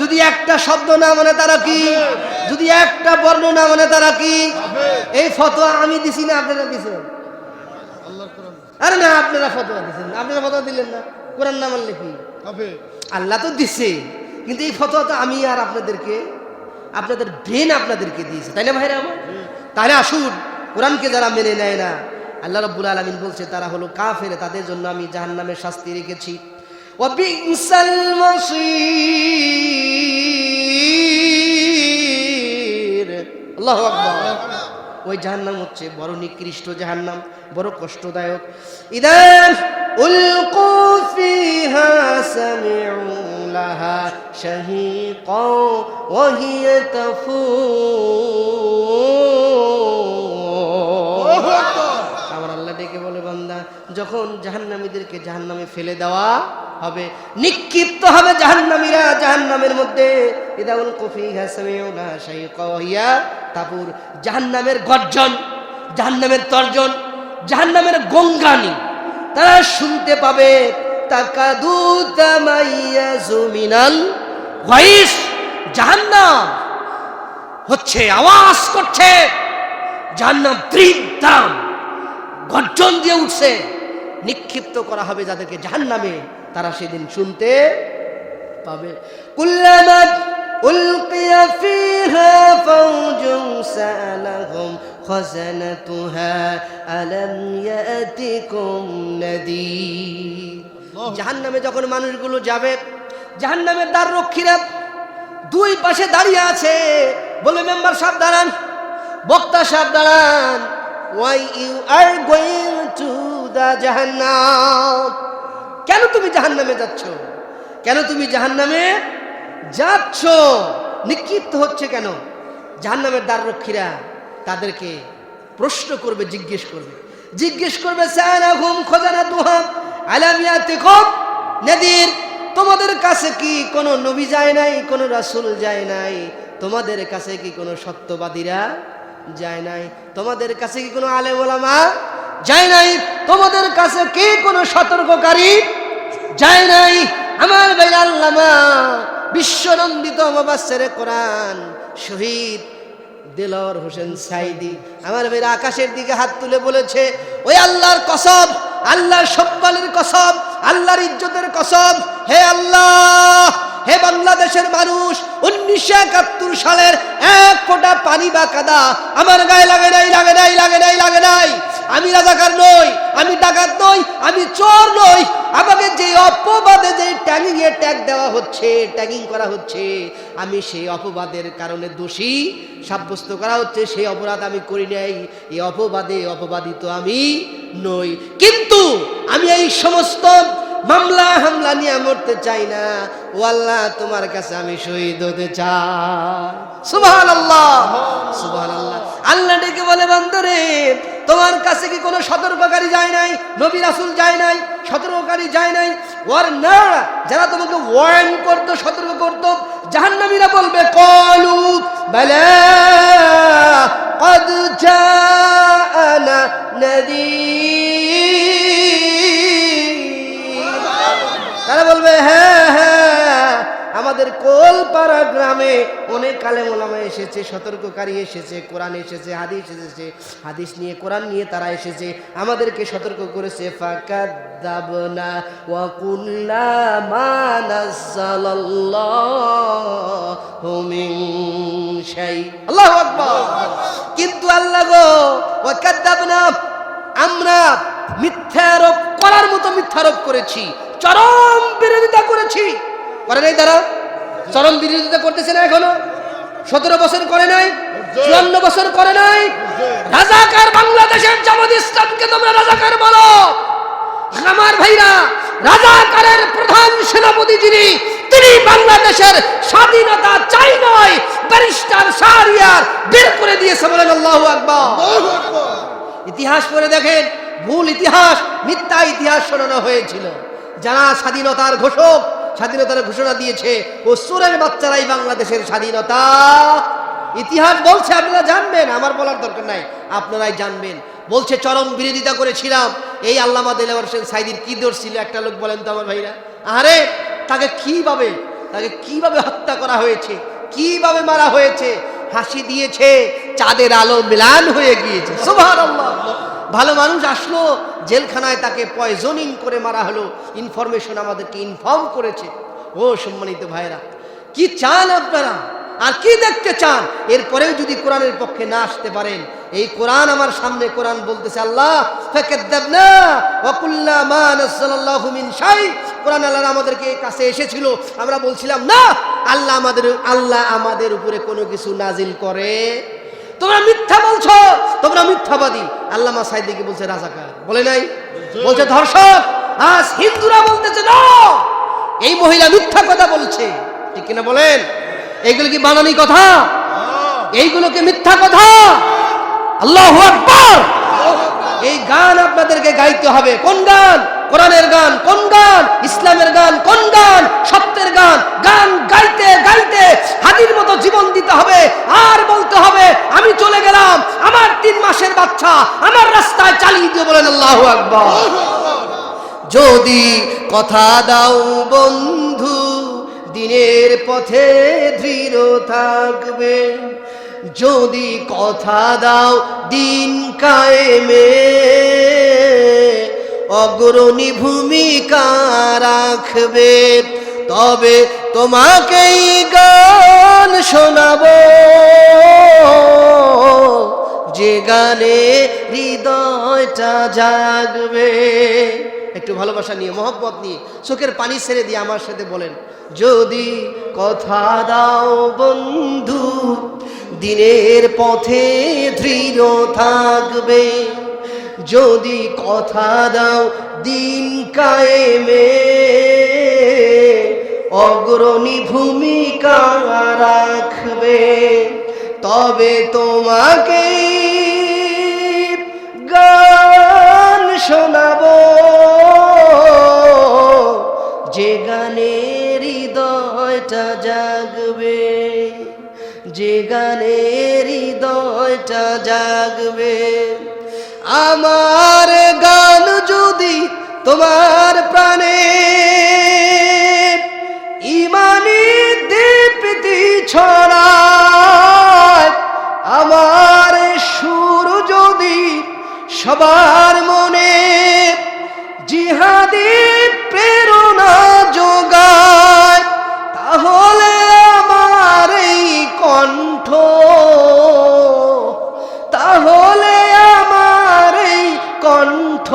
যদি একটা শব্দ না মানে তারা কি? যদি একটা বর্ণ না মানে তারা কি? এই ফতোয়া আমি দিছি না আপনারা দিছেন? আরে না, আপনারা ফতোয়া দিছেন, আপনারা ফতোয়া দিলেন না। কোরআন না মানলে কি? আল্লাহ তো দিছে, কিন্তু এই ফতোয়া তো আমি আর আপনাদেরকে, আপনাদের ব্রেন আপনাদেরকে দিয়েছে, তাই না ভাইরা আমার? তাহলে আসুন, কোরআনকে যারা মেনে নেয় না, আল্লাহ রাব্বুল আলামিন বলছে তারা হলো কাফের, তাদের জন্য আমি জাহান্নামের শাস্তি রেখেছি। ওয়া বিসাল মাসীর। আল্লাহু আকবার। ওই জাহান্নাম হচ্ছে বড় নিকৃষ্ট জাহান্নাম, বড় কষ্টদায়ক। ইদান উলকু ফিহা সামিউ লাহা শাহীকা ওয়া হিয়া তাফুর। আমার আল্লাহ ডেকে বলে, বান্দা যখন জাহান্নামীদেরকে জাহান্নামে ফেলে দেওয়া হবে, নিক্ষিপ্ত হবে জাহান্নামীরা জাহান্নামের মধ্যে, ইদা উলকু ফিহা সামিউ লাহা শাহীকা ওয়া হিয়া তাফুর। জাহান্নামের গর্জন, জাহান্নামের তর্জন, জাহান্নামের গঙ্গানি তারা শুনতে পাবে। তাকাদু তামাইয়াজু মিনাল গায়স। জাহান্নাম হচ্ছে আওয়াজ করছে, জাহান্নাম ত্রিদাম গর্জন দিয়ে উঠছে। নিক্ষিপ্ত করা হবে যাদেরকে জাহান্নামে, তারা সেদিন শুনতে পাবে। কুল্লামা উলকিয়া ফিহা ফাওজুন সালাহুম খাযানাতুহা আলাম ইয়াতিকুম নাদীর। জাহান্নামে যখন মানুষগুলো যাবে, জাহান্নামের দ্বার রক্ষীরা দুই পাশে দাঁড়িয়ে আছে, বলে, মেম্বার সাহেব দাঁড়ান, বক্তা সাহেব দাঁড়ান। Why you are going to the জাহান্নাম? কেন তুমি জাহান্নামে যাচ্ছ? কেন তুমি জাহান্নামে যাচ্ছ নিক্ষিপ্ত হচ্ছে কেন? জাহান্নামের দ্বাররক্ষীরা তাদেরকে প্রশ্ন করবে, জিজ্ঞেস করবে সানাহুম খাজানাতুহা আলাম ইয়াতিকুম নাদির, তোমাদের কাছে কি কোনো নবী যায় নাই, কোনো রাসূল যায় নাই? তোমাদের কাছে কি কোনো সত্যবাদীরা যায় নাই? তোমাদের কাছে কি কোনো আলেম ওলামা যায় নাই? তোমাদের কাছে কি কোনো সতর্ককারী যায় নাই? আমার ভাই আল্লামা বিশ্বনন্দিত মুফাসসিরে কোরআন শহীদ দেলোয়ার হোসেন সাইদি আমার ভাই আকাশের দিকে হাত তুলে বলেছে, ওই আল্লাহর কসম, আল্লাহর সম্মানের কসম, আল্লাহর ইজ্জতের কসম, হে আল্লাহ, হে বাংলাদেশের মানুষ, 1971 সালের এক ফোঁটা পানি বা কাদা আমার গায়ে লাগে নাই। আমি রাজাকার নই, আমি ডাকাত নই, আমি চোর নই। আমাকে যে অপবাদে যে ট্যাগ দেওয়া হচ্ছে, ট্যাগিং করা হচ্ছে, আমি সেই অপবাদের কারণে দোষী সাব্যস্ত করা হচ্ছে, সেই অপরাধ আমি করি নাই। এই অপবাদিত আমি নই, কিন্তু আমি এই সমস্ত মামলা হামলা নিয়ে মরতে চাই না। ও আল্লাহ, তোমার কাছে আমি শহীদ হতে চাই। সুবহানাল্লাহ, সুবহানাল্লাহ। আল্লাহ ডেকে বলে, বান্দারে, তোমার কাছে কি কোনো সতর্ককারী যায় নাই? নবী রাসূল যায় নাই, সতর্ককারী যায় নাই? ওর না, যারা তোমাকে ওয়ার্ন করতো, সতর্ক করতো, জাহান্নামীরা বলবে ক্বালু বালা ক্বাদ জাআনা নাযীর। তারা বলবে, হ্যাঁ, আমাদের কোলপাড়া গ্রামে অনেক আলেম ওলামা এসেছে, সতর্ককারী এসেছে, কোরআন এসেছে, হাদিস এসেছে, হাদিস নিয়ে কোরআন নিয়ে তারা এসেছে, আমাদেরকে সতর্ক করেছে। ফাকাদ্দাবনা ওয়া কুল্লা মা নাযালাল্লাহু মিন শাই। আল্লাহু আকবার। কিন্তু আল্লাহ গো, ওয়া কাদ্দাবনা, আমরা মিথ্যারোপ করার মতো মিথ্যারোপ করেছি, চরম বিরোধিতা করেছি। করে নাই তারা? চরম বিরোধিতা করতেছে না এখনো? 17 বছর করে নাই, 54 বছর করে নাই? রাজাকার বাংলাদেশের জামাত ইসলামকে তোমরা রাজাকার বলো। আমার ভাইরা, রাজাকারের প্রধান সেনাপতি যিনি, তিনি বাংলাদেশের স্বাধীনতা চাই নয়, ব্যারিস্টার শাহরিয়ার বের করে দিয়েছে। বলেন আল্লাহু আকবার। ইতিহাস পড়ে দেখেন, ভুল ইতিহাস, মিথ্যা ইতিহাস শোনানো হয়েছিল। যারা স্বাধীনতার ঘোষণা দিয়েছে, ও চোরের বাচ্চারাই বাংলাদেশের স্বাধীনতা ইতিহাস বলছে। আপনারা জানবেন, আমার বলার দরকার নাই, আপনারাই জানবেন। বলছে চরম বিরোধিতা করেছিলাম। এই আল্লামা দেলোয়ার হোসেন সাইদির কি দোষ ছিল একটা লোক বলেন তো আমার ভাইরা? আরে তাকে কিভাবে হত্যা করা হয়েছে, কিভাবে মারা হয়েছে, হাসি দিয়েছে, চাঁদের আলো মিলান হয়ে গিয়েছে। সুবহানাল্লাহ। ভালো মানুষ আসলো জেলখানায়, তাকে পয়জনিং করে মারা হলো। ইনফরমেশন আমাদেরকে ইনফর্ম করেছে। ও সম্মানিত ভাইরা, কি চান আপনারা আর কি দেখতে চান? এরপরেও যদি কোরআনের পক্ষে না আসতে পারেন, এই কোরআন আমার সামনে, কোরআন বলতেছে আল্লাহ ফাকাদ্দাবনা ওয়া কুল্লা মা নাযালাল্লাহু মিন শাই। কোরআন আল্লাহ আমাদেরকে কাছে এসেছিল, আমরা বলছিলাম না আল্লাহ আমাদের উপরে কোনো কিছু নাজিল করে। তোমরা মিথ্যা বলছো, তোমরা মিথ্যাবাদী। আল্লামা সাইদিকে বলছে রাজাকার, বলে নাই? বলছে ধর্ষক। আজ হিন্দুরা বলতেছে না, এই মহিলা মিথ্যা কথা বলছে। ঠিক কিনা বলেন? এইগুলো কি বানানি কথা? এইগুলোকে মিথ্যা কথা? আল্লাহু আকবার। এই গান আপনাদেরকে গাইতে হবে। কোন গান? কোরআনের গান। কোন গান? ইসলামের গান। কোন গান? সত্যের গান। গান গাইতে গাইতে হাদির মতো জীবন দিতে হবে, আর বলতে হবে আমি চলে গেলাম, আমার 3 মাসের বাচ্চা আমার রাস্তায় চালিয়ে দিয়ে। বলেন আল্লাহু আকবার। যদি কথা দাও বন্ধু, দিনের পথে দৃঢ় থাকবে। যদি কথা দাও দিন কায়েমে, অগ্রণী ভূমিকা রাখবে। তবে তোমাকেই গান শোনাবো, যে গানে হৃদয়টা জাগবে। একটু ভালোবাসা নিয়ে, মহব্বত নিয়ে, চোখের পানি ছেড়ে দিয়ে আমার সাথে বলেন, যদি কথা দাও বন্ধু, দিনের পথে দৃঢ় থাকবে। যদি কথা দাও দিন কায়েমে, অগ্রণী ভূমিকা রাখবে। তবে তোমাকে গান শোনাবো, যে গানে হৃদয়টা জাগবে, যে গানে হৃদয়টা জাগবে। আমার গান যদি তোমার প্রাণে ইমানি দীপ্তি ছড়ায়, আমার সুর যদি সবার মনে জিহাদি প্রেরণা যোগায়, তাহলে আমার এই কণ্ঠ, তাহলে আমার এই কণ্ঠ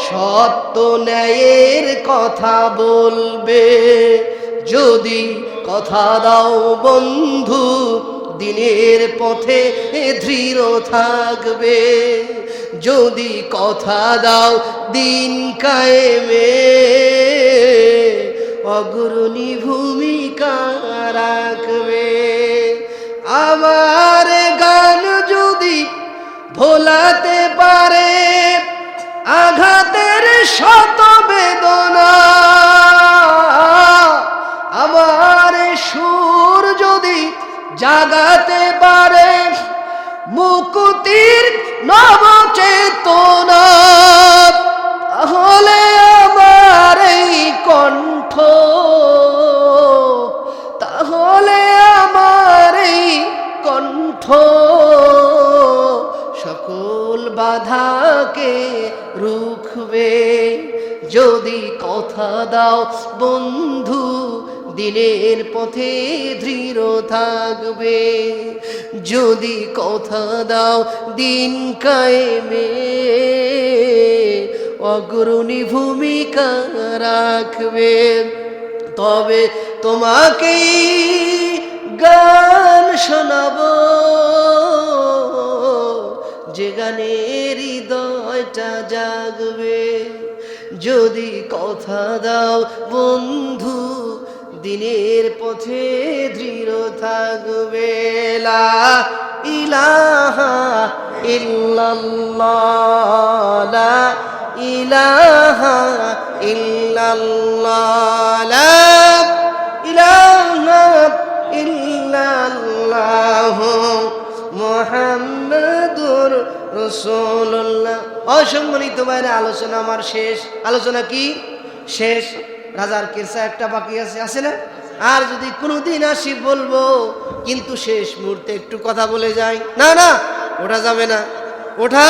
সত্য ন্যায়ের কথা বলবে। যদি কথা দাও বন্ধু, দিনের পথে দৃঢ় থাকবে। যদি কথা দাও দিন কায়েমে, অগ্রণী ভূমিকা রাখবে। আমার গান যদি ভোলাতে পারে আঘাতের শত বেদনা, আমার সুর যদি জাগাতে পারে মুক্তির নব চেতনা, তাহলে আমার এই কণ্ঠ, তাহলে আমার এই কণ্ঠ সকল বাধাকে রুখবে। যদি কথা দাও বন্ধু, দিনের পথে দৃঢ় থাকবে। যদি কথা দাও দিন কায়েমে, অগ্রণী ভূমিকা রাখবে। তবে তোমাকেই গান শোনাবো, যে গানে হৃদয়টা জাগবে। যদি কথা দাও বন্ধু, দিনের পথে দৃঢ় থাকবে। লা ইলাহা ইল্লাল্লাহ, লা ইলাহা ইল্লাল্লাহ, লা ইলাহা ইল্লাল্লাহ মুহাম্মাদুর রাসূলুল্লাহ। অসম্মানিত ভাইরা, আলোচনা আমার শেষ। আলোচনা কি শেষ? রাজার কেসা একটা বাকি আছে, আছে না? আর যদি কোনোদিন আসি বলবো, কিন্তু শেষ মুহূর্তে একটু কথা বলে যাই। না না, ওঠা যাবে না, ওঠা